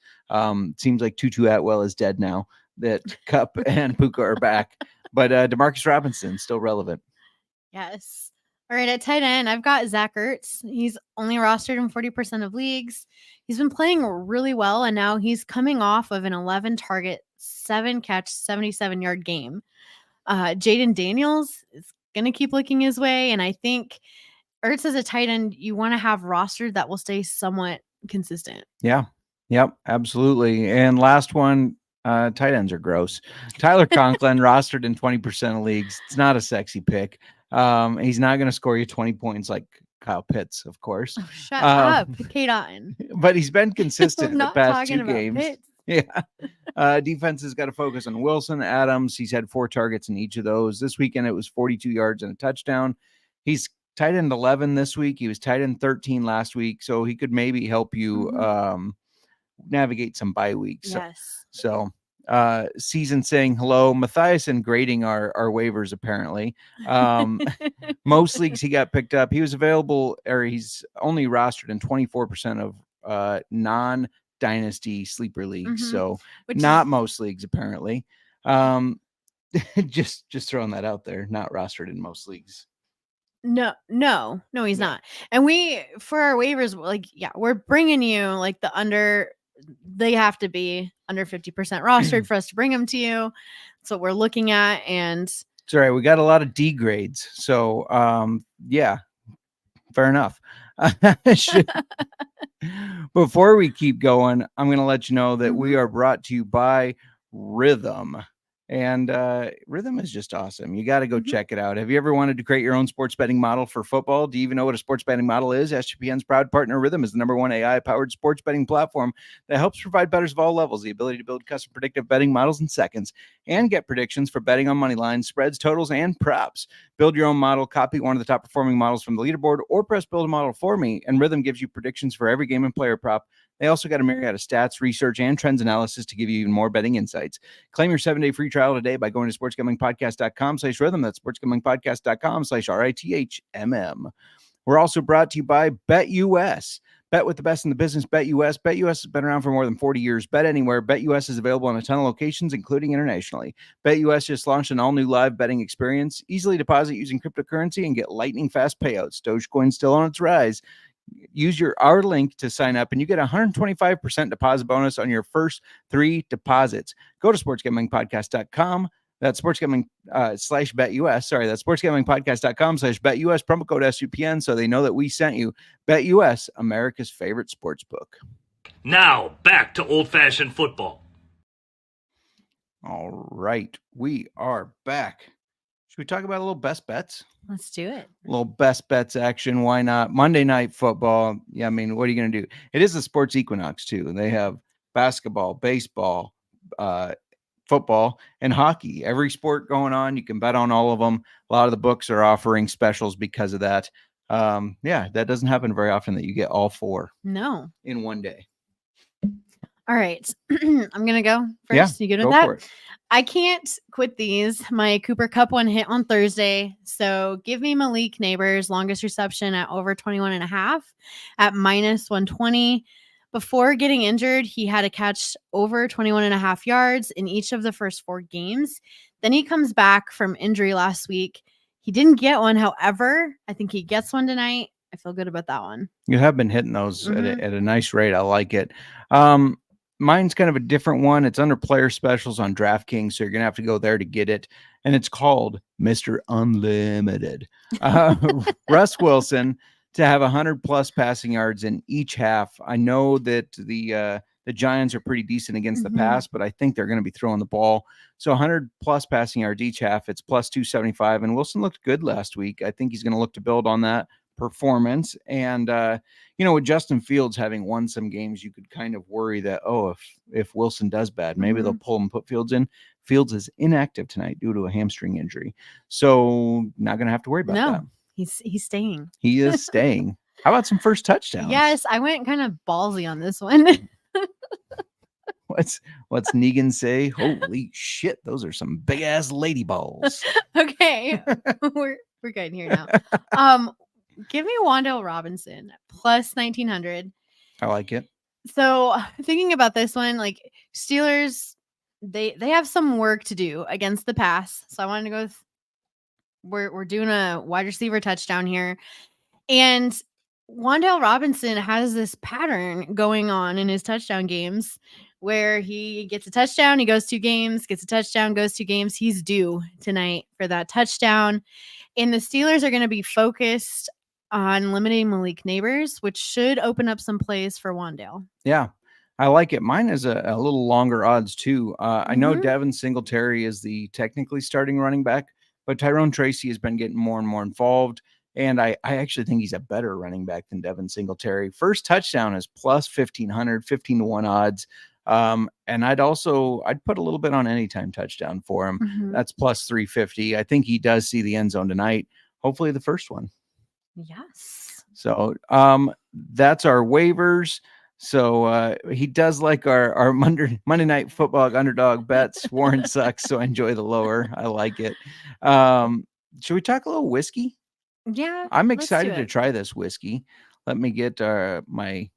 Seems like Tutu Atwell is dead now that Kupp and Puka are back, but Demarcus Robinson still relevant. Yes. All right, at tight end, I've got Zach Ertz. He's only rostered in 40% of leagues. He's been playing really well, and now he's coming off of an 11 target, 7 catch, 77-yard game. Jaden Daniels is going to keep looking his way, and I think Ertz as a tight end, you want to have rostered that will stay somewhat consistent. Yeah. Yep, absolutely. And last one, Tight ends are gross. Tyler Conklin rostered in 20% of leagues. It's not a sexy pick. He's not going to score you 20 points like Kyle Pitts, of course. Oh, shut up, Kate Otten. But he's been consistent We're in the not past talking 2 about games. Pitts. Yeah. Defense has got to focus on Wilson, Adams. He's had 4 targets in each of those. This weekend, it was 42 yards and a touchdown. He's tight end 11 this week. He was tight end 13 last week. So he could maybe help you navigate some bye weeks. Yes. So Season saying hello. Matthias and grading our waivers, apparently. Most leagues he got picked up. He was available, or he's only rostered in 24% of non-dynasty sleeper leagues. So not most leagues, apparently. Just throwing that out there, not rostered in most leagues. No, he's not. And we, for our waivers, like, we're bringing you like they have to be under 50% rostered for us to bring them to you. That's what we're looking at. And it's all right. We got a lot of D grades. So, yeah, fair enough. Before we keep going, I'm going to let you know that we are brought to you by Rhythm. And Rhythm is just awesome. You got to go check it out. Have you ever wanted to create your own sports betting model for football? Do you even know what a sports betting model is? SGPN's proud partner Rhythm is the #1 AI-powered sports betting platform that helps provide bettors of all levels the ability to build custom predictive betting models in seconds and get predictions for betting on money lines, spreads, totals, and props. Build your own model, copy one of the top performing models from the leaderboard, or press build a model for me, and Rhythm gives you predictions for every game and player prop. They also got a myriad of stats, research, and trends analysis to give you even more betting insights. Claim your 7-day free trial today by going to sportsgamblingpodcast.com/rhythm. That's sportsgamblingpodcast.com/RITHMM. We're also brought to you by BetUS. Bet with the best in the business, BetUS. BetUS has been around for more than 40 years. Bet anywhere. BetUS is available in a ton of locations, including internationally. BetUS just launched an all-new live betting experience. Easily deposit using cryptocurrency and get lightning-fast payouts. Dogecoin's still on its rise. Use our link to sign up, and you get a 125% deposit bonus on your first 3 deposits. Go to sportsgamblingpodcast.com. That's sportsgambling /BetUS. Sorry, that's sportsgamblingpodcast.com/BetUS. Promo code SUPN so they know that we sent you. BetUS, America's favorite sports book. Now, back to old-fashioned football. All right, we are back. Should we talk about a little best bets? Let's do it. A little best bets action. Why not? Monday Night Football. Yeah, I mean, what are you going to do? It is a sports equinox, too. They have basketball, baseball, football, and hockey. Every sport going on. You can bet on all of them. A lot of the books are offering specials because of that. Yeah, that doesn't happen very often that you get all 4 in one day. All right. I'm going to go first. Yeah, you good with go that? for it. I can't quit these. My Cooper Cup one hit on Thursday. So give me Malik Neighbors, longest reception at over 21.5 at -120. Before getting injured, he had a catch over 21.5 yards in each of the first 4 games. Then he comes back from injury last week. He didn't get one. However, I think he gets one tonight. I feel good about that one. You have been hitting those at a nice rate. I like it. Mine's kind of a different one. It's under player specials on DraftKings, so you're going to have to go there to get it. And it's called Mr. Unlimited. Russ Wilson to have 100+ passing yards in each half. I know that the Giants are pretty decent against the pass, but I think they're going to be throwing the ball. So 100+ passing yards each half. It's +275. And Wilson looked good last week. I think he's going to look to build on that performance. And with Justin Fields having won some games, you could kind of worry that, if Wilson does bad, maybe they'll pull him and put Fields in. Fields is inactive tonight due to a hamstring injury, so not gonna have to worry about that. He's staying. He is staying. How about some first touchdowns? Yes, I went kind of ballsy on this one. What's Negan say? Holy shit, those are some big ass lady balls. Okay, we're good here now. Give me Wan'Dale Robinson +1900. I like it. So thinking about this one, like Steelers, they have some work to do against the pass. So I wanted to go with, we're doing a wide receiver touchdown here. And Wan'Dale Robinson has this pattern going on in his touchdown games where he gets a touchdown, he goes 2 games, gets a touchdown, goes 2 games. He's due tonight for that touchdown. And the Steelers are going to be focused on limiting Malik Neighbors, which should open up some plays for Wan'Dale. Yeah. I like it. Mine is a little longer odds too. I know Mhm. Devin Singletary is the technically starting running back, but Tyrone Tracy has been getting more and more involved. And I actually think he's a better running back than Devin Singletary. First touchdown is plus 1,500, 15 to 1 odds. And I'd put a little bit on anytime touchdown for him. Mhm. That's plus 350. I think he does see the end zone tonight. Hopefully the first one. Yes. So that's our waivers. So he does like our Monday Night Football underdog bets. Warren sucks, so I enjoy the lower. I like it. Should we talk a little whiskey? Yeah. I'm let's do excited to it. try this whiskey. Let me get my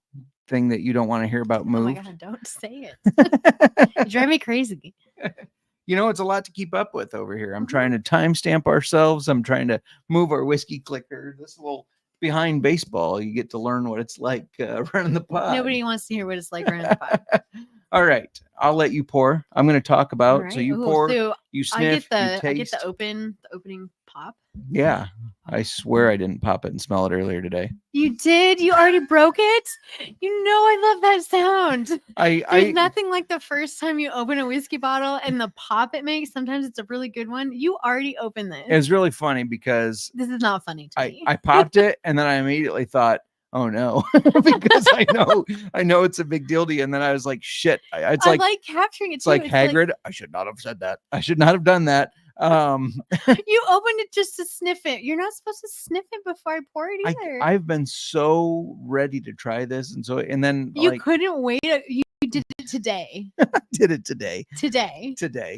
thing that you don't want to hear about Oh my moved. God, don't say it. You drive me crazy. You know, it's a lot to keep up with over here. I'm trying to timestamp ourselves. I'm trying to move our whiskey clicker. This little behind baseball, you get to learn what it's like running the pod. Nobody wants to hear what it's like running the pod. All right, I'll let you pour. I'm going to talk about. All right. So you Ooh, pour, so you I sniff, get you the taste. opening pop. Yeah, I swear I didn't pop it and smell it earlier today. You did? You already broke it? You know I love that sound. There's I nothing like the first time you open a whiskey bottle and the pop it makes. Sometimes it's a really good one. You already opened this. It was really funny because This is not funny to me. I popped it and then I immediately thought, oh no, because I know it's a big deal to you. And then I was like, shit, it's I like like capturing it it's too. like Hagrid. I should not have said that. I should not have done that. You opened it just to sniff it. You're not supposed to sniff it before I pour it either. I've been so ready to try this, and then You like couldn't wait. You did it today. did it today. Today.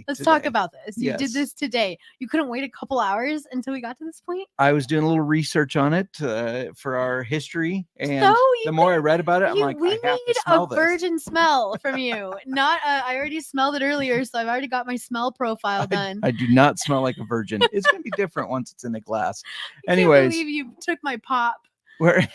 Let's talk about this. You did Yes. this today. You couldn't wait a couple hours until we got to this point. I was doing a little research on it for our history, and So the more I read about it, I'm like, we I have to need smell a this. virgin smell from you. Not. I already smelled it earlier, so I've already got my smell profile done. I do not smell like a virgin. It's gonna be different once it's in a glass. I Anyways, can't believe you took my pop. where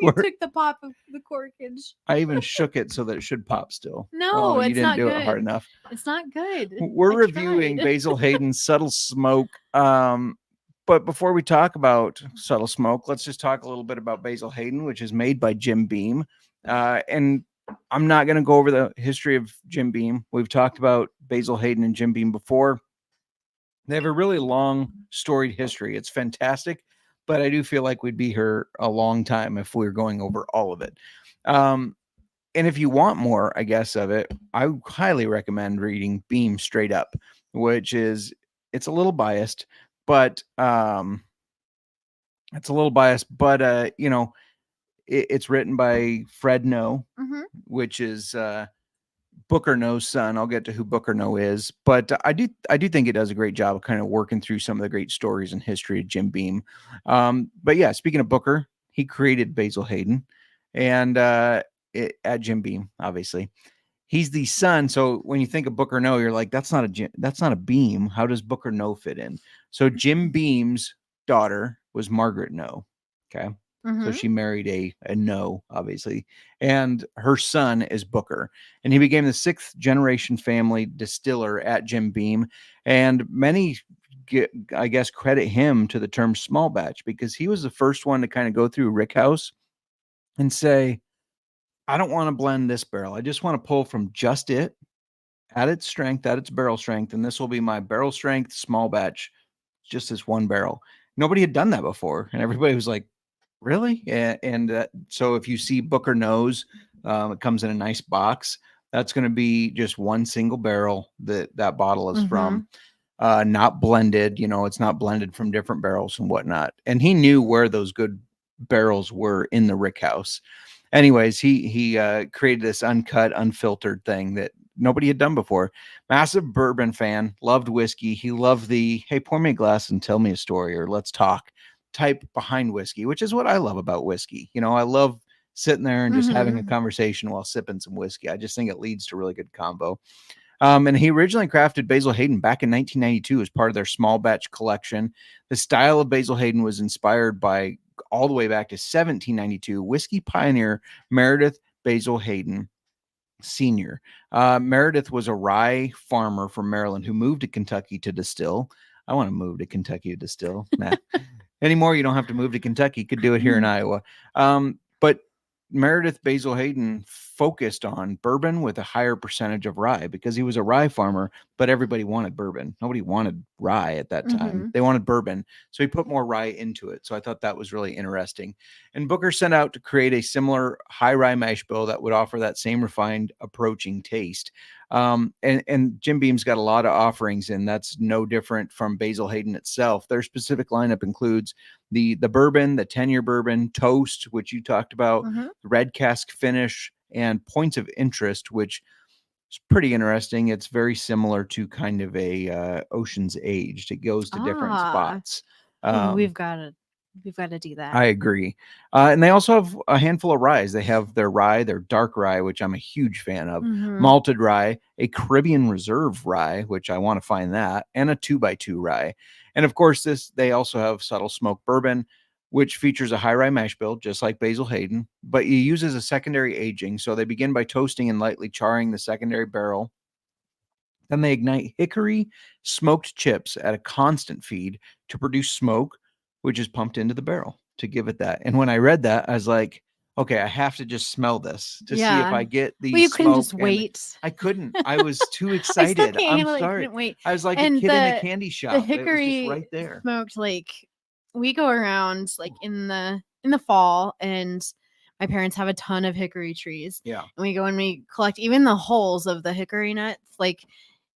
You took the pop of the corkage. I even shook it so that it should pop still. No, you it's didn't not do good. it hard enough. It's not good. We're I reviewing tried. Basil Hayden's Subtle Smoke. But before we talk about Subtle Smoke, let's just talk a little bit about Basil Hayden, which is made by Jim Beam. And I'm not going to go over the history of Jim Beam. We've talked about Basil Hayden and Jim Beam before. They have a really long, storied history. It's fantastic, but I do feel like we'd be here a long time if we were going over all of it. And if you want more, I guess, of it, I highly recommend reading Beam Straight Up, which is, it's a little biased, but it's written by Fred No, which is Booker No's son. I'll get to who Booker No is, but I do think it does a great job of kind of working through some of the great stories and history of Jim Beam. But yeah, speaking of Booker, he created Basil Hayden, and at Jim Beam, obviously, he's the son. So when you think of Booker No, you're like, that's not a Beam. How does Booker No fit in? So Jim Beam's daughter was Margaret No. Okay. So she married a No, obviously, and her son is Booker, and he became the 6th generation family distiller at Jim Beam, and many, I guess, credit him to the term small batch because he was the first one to kind of go through Rick House and say, I don't want to blend this barrel. I just want to pull from just it at its strength, at its barrel strength, and this will be my barrel strength small batch, just this one barrel. Nobody had done that before, and everybody was like, really? And so if you see Booker Nose, it comes in a nice box. That's going to be just one single barrel that bottle is from, not blended. It's not blended from different barrels and whatnot. And he knew where those good barrels were in the Rick House. Anyways, he created this uncut, unfiltered thing that nobody had done before. Massive bourbon fan, loved whiskey. He loved the, hey, pour me a glass and tell me a story, or let's talk type behind whiskey, which is what I love about whiskey. I love sitting there and just having a conversation while sipping some whiskey. I just think it leads to really good combo. And he originally crafted Basil Hayden back in 1992 as part of their small batch collection. The style of Basil Hayden was inspired by all the way back to 1792 whiskey pioneer Meredith Basil Hayden Sr. Meredith was a rye farmer from Maryland who moved to Kentucky to distill. I want to move to Kentucky to distill. Nah. Anymore, you don't have to move to Kentucky. You could do it here in Iowa. But Meredith Basil Hayden focused on bourbon with a higher percentage of rye because he was a rye farmer, but everybody wanted bourbon. Nobody wanted rye at that time. They wanted bourbon. So he put more rye into it. So I thought that was really interesting. And Booker set out to create a similar high rye mash bill that would offer that same refined approaching taste. And Jim Beam's got a lot of offerings, and that's no different from Basil Hayden itself. Their specific lineup includes the bourbon, the 10-year bourbon, toast, which you talked about, the red cask finish, and points of interest, which is pretty interesting. It's very similar to kind of a Ocean's Aged. It goes to different spots. We've got to do that. I agree. And they also have a handful of ryes. They have their rye, their dark rye, which I'm a huge fan of, malted rye, a Caribbean Reserve rye, which I want to find that, and a 2x2 rye. And of course, they also have subtle smoked bourbon, which features a high rye mash bill, just like Basil Hayden, but it uses a secondary aging. So they begin by toasting and lightly charring the secondary barrel. Then they ignite hickory smoked chips at a constant feed to produce smoke, which is pumped into the barrel to give it that. And when I read that, I was like, okay, I have to just smell this to see if I get the Well, you couldn't smoke. just wait. I couldn't. I was too excited. I'm sorry. Couldn't wait. I was like And a kid in a candy shop. The hickory it was just right there. smoked, like, we go around like in the fall, and my parents have a ton of hickory trees. Yeah. And we go and we collect even the hulls of the hickory nuts. Like,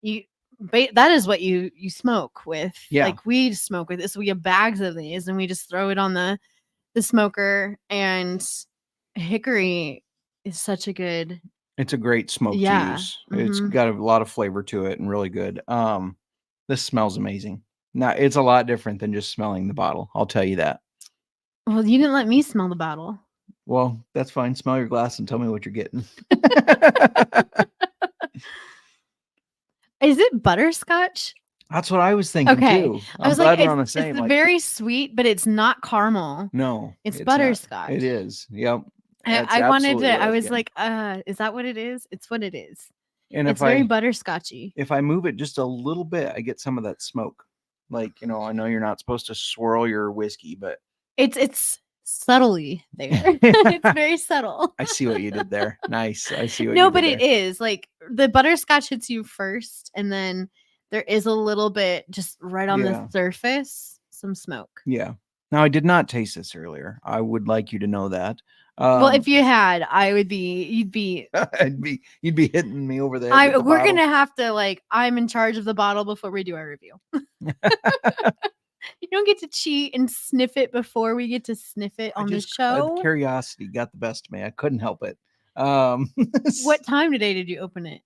that is what you smoke with. Yeah. Like, we smoke with it. So we have bags of these and we just throw it on the smoker. And hickory is such a good. It's a great smoke to use. It's got a lot of flavor to it and really good. This smells amazing. Now, it's a lot different than just smelling the bottle. I'll tell you that. Well, you didn't let me smell the bottle. Well, that's fine. Smell your glass and tell me what you're getting. Is it butterscotch? That's what I was thinking too. I was glad like, we're on the same. It's very sweet, but it's not caramel. No, it's not. butterscotch. It is. Yep. I wanted to. I was like, is that what it is? It's what it is. And it's very butterscotchy. If I move it just a little bit, I get some of that smoke. Like, I know you're not supposed to swirl your whiskey, but it's subtly there. It's very subtle. I see what you did there. Nice. I see what No, you did but there. it is like the butterscotch hits you first, and then there is a little bit just right on the surface, some smoke. Yeah. Now, I did not taste this earlier. I would like you to know that. Well, if you had, you'd be you'd be hitting me over the head. We're gonna have to I'm in charge of the bottle before we do our review. You don't get to cheat and sniff it before we get to sniff it on the show. Curiosity got the best of me. I couldn't help it. What time today did you open it?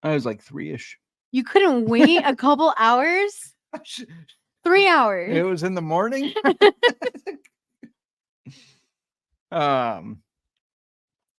I was like 3-ish. You couldn't wait a couple hours? 3 hours. It was in the morning.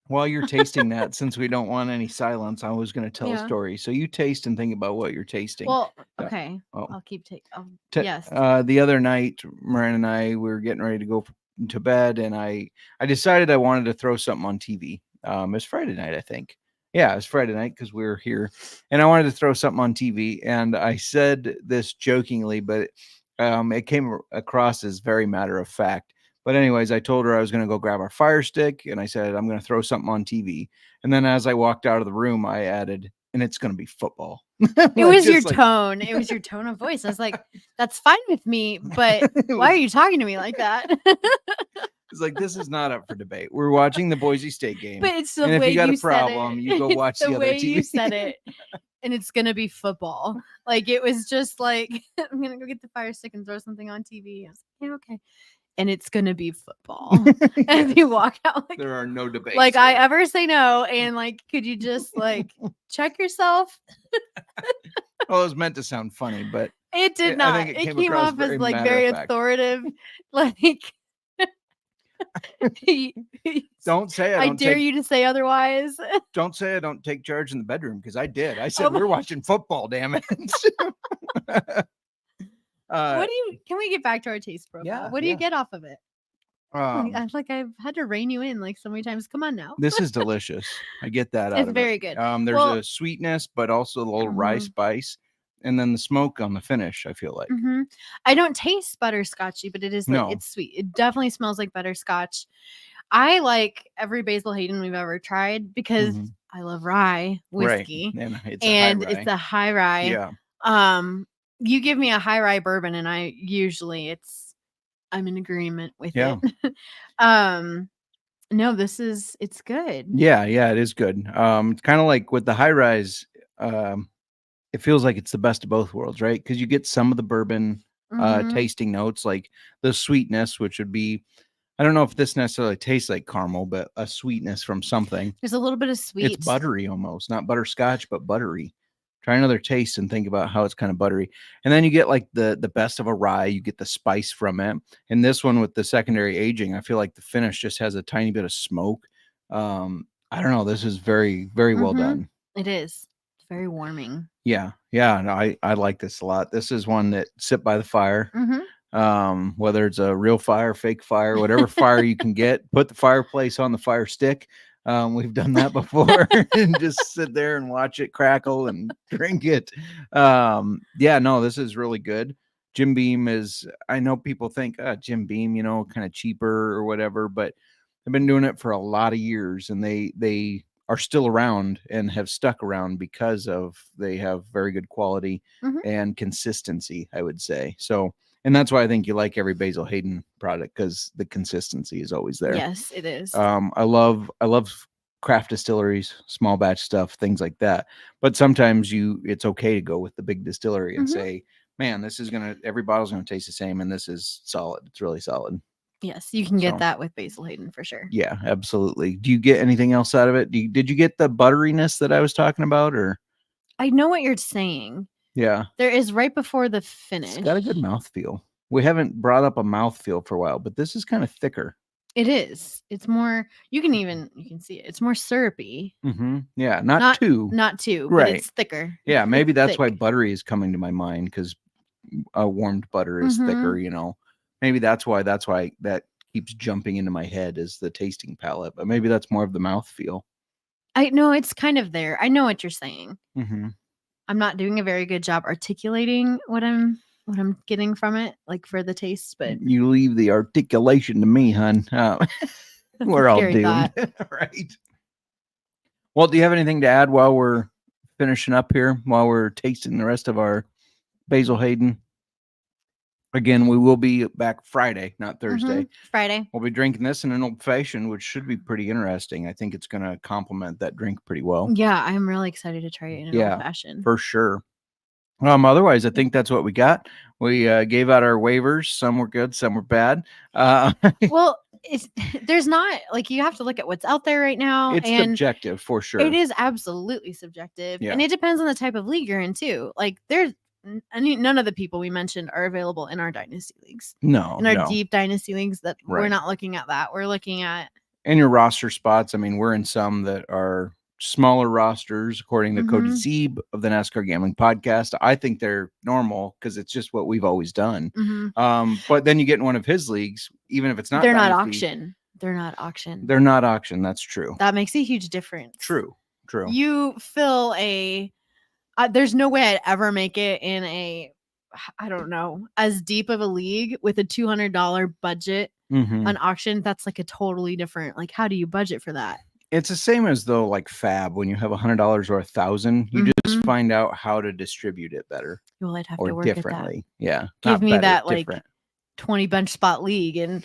While you're tasting that, since we don't want any silence, I was going to tell a story. So you taste and think about what you're tasting. Well, okay. I'll keep taking. Yes. The other night, Miranda and I, we were getting ready to go to bed, and I decided I wanted to throw something on TV. It was Friday night, I think. Yeah, it was Friday night because we were here, and I wanted to throw something on TV. And I said this jokingly, but it came across as very matter of fact. But anyways, I told her I was going to go grab our Fire Stick, and I said, I'm going to throw something on TV. And then as I walked out of the room, I added, and it's going to be football. It was your tone. It was your tone of voice. I was like, that's fine with me, but why are you talking to me like that? It's like, this is not up for debate. We're watching the Boise State game. But it's the and way if you got you a problem, you go watch the other way TV. you said it. And it's going to be football. Like, it was just like, I'm going to go get the Fire Stick and throw something on TV. I was like, yeah, okay. And it's going to be football. Yes. And you walk out like, there are no debates. Like, I ever say no. And like, could you just check yourself? Well, it was meant to sound funny, but it did not. I think it came off as very authoritative. Don't say I dare you to say otherwise. Don't say I don't take charge in the bedroom, because I did. I said we're watching football, damn it. Can we get back to our taste profile? Yeah, what do you get off of it? I I've had to rein you in so many times. Come on now. This is delicious. I get that out It's of very it. good. There's a sweetness, but also a little rye spice, and then the smoke on the finish, I feel like. I don't taste butterscotchy, but it is No. it's sweet. It definitely smells like butterscotch. I like every Basil Hayden we've ever tried because Mhm. I love rye whiskey, Right. And it's and a high it's rye. a high rye. Yeah. You give me a high rye bourbon, and I'm in agreement with Yeah. it. No, it's good. Yeah, it is good. It's kind of like with the high rise, it feels like it's the best of both worlds, right? Because you get some of the bourbon Mhm. tasting notes, like the sweetness, which would be, I don't know if this necessarily tastes like caramel, but a sweetness from something. There's a little bit of It's sweet. buttery almost, not butterscotch, but buttery. Try another taste and think about how it's kind of buttery. And then you get like the best of a rye, you get the spice from it. And this one with the secondary aging, I feel like the finish just has a tiny bit of smoke. I don't know. This is very, very well Mhm. done. It is. It's very warming. Yeah. No, I like this a lot. This is one that sit by the fire. Whether it's a real fire, fake fire, whatever fire you can get, put the fireplace on the fire stick. We've done that before and just sit there and watch it crackle and drink it. Yeah, no, this is really good. Jim Beam is, I know people think Jim Beam, kind of cheaper or whatever, but they've been doing it for a lot of years, and they are still around and have stuck around because of they have very good quality and consistency, I would say. So, and that's why I think you like every Basil Hayden product, because the consistency is always there. Yes, it is. I love craft distilleries, small batch stuff, things like that. But sometimes it's okay to go with the big distillery and say, man, every bottle's gonna taste the same, and this is solid. It's really solid. Yes, you can get So, that with Basil Hayden for sure. Yeah, absolutely. Do you get anything else out of it? Did you get the butteriness that I was talking about, or? I know what you're saying. Yeah. There is right before the finish. It's got a good mouthfeel. We haven't brought up a mouthfeel for a while, but this is kind of thicker. It is. It's more, you can see it. It's more syrupy. Yeah, not too. Not too, Right. but it's thicker. Yeah, maybe It's that's why thick. buttery is coming to my mind, because warmed butter is thicker, Maybe that's why that keeps jumping into my head as the tasting palette, but maybe that's more of the mouthfeel. I know it's kind of there. I know what you're saying. Mm-hmm. I'm not doing a very good job articulating what I'm getting from it, like for the taste, but You leave the articulation to me, hon. We're all scary doomed. thought. Right. Well, do you have anything to add while we're finishing up here, while we're tasting the rest of our Basil Hayden? Again, we will be back Friday, not Thursday. Friday. We'll be drinking this in an old fashioned, which should be pretty interesting. I think it's going to complement that drink pretty well. Yeah, I'm really excited to try it in an old fashioned. For sure. Otherwise, I think that's what we got. We gave out our waivers. Some were good, some were bad. Well, there's not, like, you have to look at what's out there right now. It's and subjective for sure. It is absolutely subjective. Yeah. And it depends on the type of league you're in too. Like none of the people we mentioned are available in our dynasty leagues. No. In our deep dynasty leagues, that we're Right. not looking at that. We're looking at in your roster spots. I mean, we're in some that are smaller rosters, according to Cody Zeeb of the NASCAR Gambling Podcast. I think they're normal because it's just what we've always done. But then you get in one of his leagues, even if it's not, they're dynasty, not auction. They're not auction. They're not auction. That's true. That makes a huge difference. True. You fill there's no way I'd ever make it in I don't know, as deep of a league with a $200 budget on auction. That's like a totally different, like, how do you budget for that? It's the same as though, like Fab, when you have $100 or $1,000, you just find out how to distribute it better. Well, I'd have or to work differently. At that. Yeah. Give me better, that different. like 20 bench spot league, and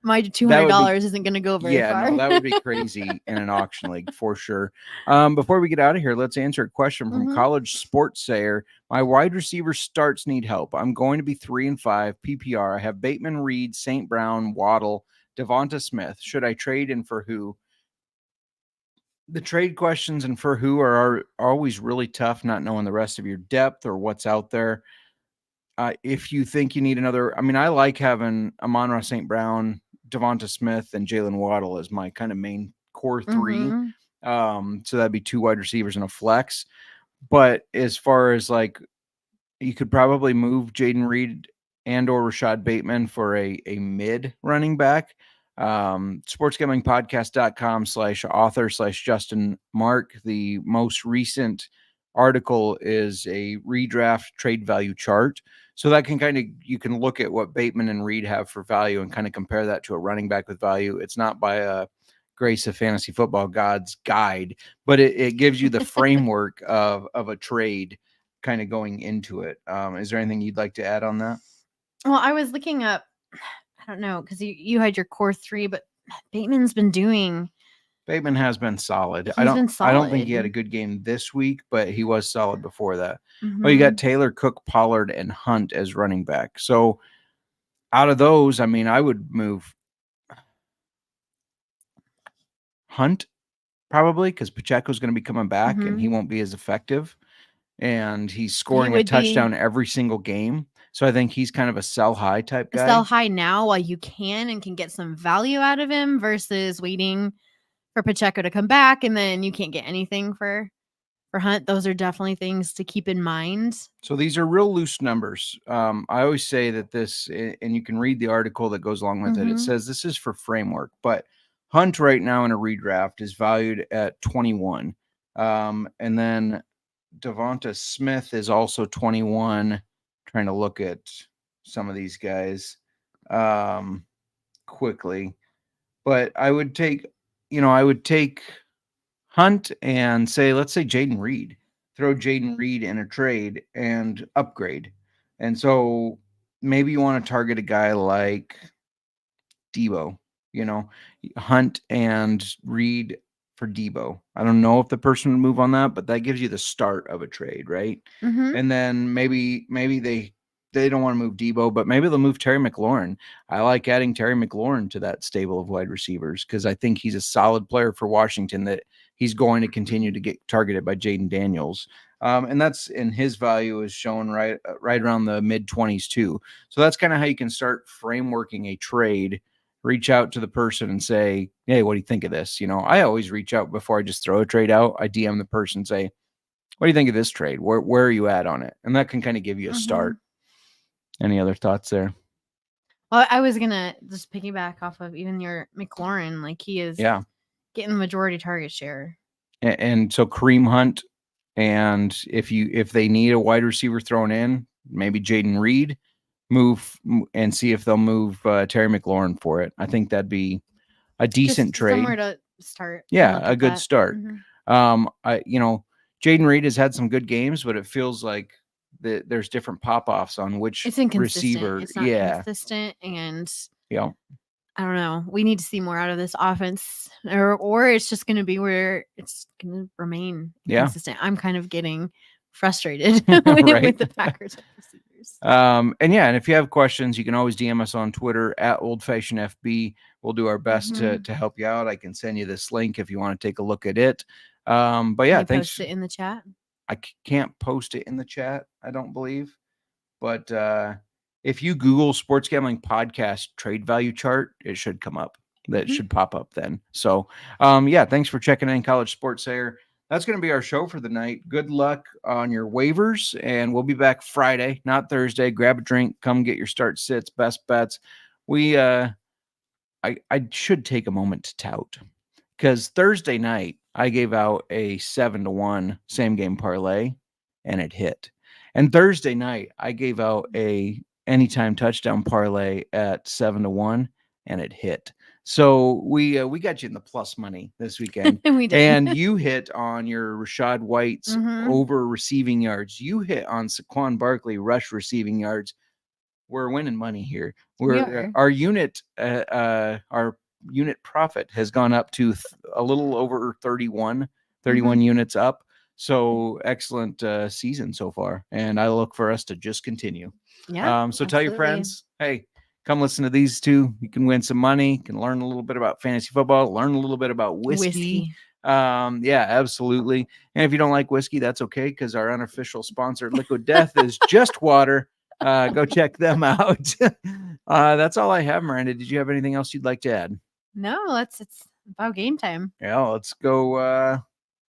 my $200 isn't going to go very far. No, that would be crazy in an auction league for sure. Before we get out of here, let's answer a question from College Sports Sayer. My wide receiver starts need help. I'm going to be 3-5 PPR. I have Bateman, Reed, St. Brown, Waddle, Devonta Smith. Should I trade and for who? The trade questions and for who are always really tough, not knowing the rest of your depth or what's out there. If you think you need another, I mean, I like having Amon-Ra St. Brown, Devonta Smith, and Jalen Waddle as my kind of main core three. So that'd be 2 wide receivers and a flex. But as far as like, you could probably move Jaden Reed and or Rashad Bateman for a mid running back. sportsgamblingpodcast.com/author/Justin Mark. The most recent article is a redraft trade value chart. So that you can look at what Bateman and Reed have for value and kind of compare that to a running back with value. It's not by a Grace of Fantasy Football God's guide, but it gives you the framework of a trade kind of going into it. Is there anything you'd like to add on that? Well, I was looking up, I don't know, because you had your core three, but Bateman has been solid. I don't think he had a good game this week, but he was solid before that. Well, you got Taylor, Cook, Pollard, and Hunt as running back. So out of those, I mean, I would move Hunt probably, because Pacheco's going to be coming back and he won't be as effective. And he's scoring a touchdown every single game. So I think he's kind of a sell high type guy. Sell high now while you can get some value out of him versus waiting for Pacheco to come back and then you can't get anything for Hunt. Those are definitely things to keep in mind. So these are real loose numbers. I always say that this, and you can read the article that goes along with it. It says this is for framework, but Hunt right now in a redraft is valued at 21. And then Devonta Smith is also 21. Trying to look at some of these guys quickly, but I would take Hunt and let's say Jaden Reed, throw Jaden Reed in a trade and upgrade. And so maybe you want to target a guy like Debo, Hunt and Reed for Debo. I don't know if the person would move on that, but that gives you the start of a trade, right? And then maybe they don't want to move Debo, but maybe they'll move Terry McLaurin. I like adding Terry McLaurin to that stable of wide receivers because I think he's a solid player for Washington that he's going to continue to get targeted by Jaden Daniels. And that's in his value is shown right around the mid-20s too. So that's kind of how you can start frameworking a trade. Reach out to the person and say, hey, what do you think of this? I always reach out before I just throw a trade out. I DM the person, say, what do you think of this trade? Where are you at on it? And that can kind of give you a start. Any other thoughts there? Well, I was going to just piggyback off of even your McLaurin. Like he is getting the majority target share. And so Kareem Hunt, and if they need a wide receiver thrown in, maybe Jaden Reed, move and see if they'll move Terry McLaurin for it. I think that'd be a decent trade. Somewhere to start. Yeah, a good start. Jaden Reed has had some good games, but it feels like there's different pop-offs on which receiver. It's not consistent, and I don't know. We need to see more out of this offense, or it's just going to be where it's going to remain consistent. I'm kind of getting frustrated with the Packers receivers. And if you have questions, you can always DM us on Twitter at oldfashionedfb. We'll do our best to help you out. I can send you this link if you want to take a look at it. But yeah, thanks. Post it in the chat. I can't post it in the chat, I don't believe. But if you Google Sports Gambling Podcast trade value chart, it should come up. That should pop up then. So, thanks for checking in, College Sports Air. That's going to be our show for the night. Good luck on your waivers, and we'll be back Friday, not Thursday. Grab a drink, come get your start sits, best bets. I should take a moment to tout because Thursday night I gave out a 7-1 same game parlay, and it hit. And Thursday night I gave out a anytime touchdown parlay at 7-1, and it hit. So we got you in the plus money this weekend. We did. And you hit on your Rashad White's over receiving yards. You hit on Saquon Barkley rush receiving yards. We're winning money here. Our unit profit has gone up to a little over 31 units up. So excellent season so far. And I look for us to just continue. Yeah. So tell your friends, hey, come listen to these two. You can win some money. You can learn a little bit about fantasy football, learn a little bit about whiskey. Absolutely. And if you don't like whiskey, that's okay, because our unofficial sponsor, Liquid Death, is just water. Go check them out. That's all I have, Miranda. Did you have anything else you'd like to add? No, it's about game time. Yeah, let's go.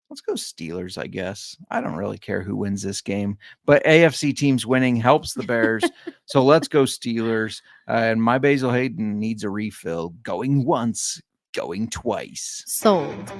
Let's go Steelers, I guess. I don't really care who wins this game, but AFC teams winning helps the Bears. So let's go Steelers. And my Basil Hayden needs a refill. Going once, going twice. Sold.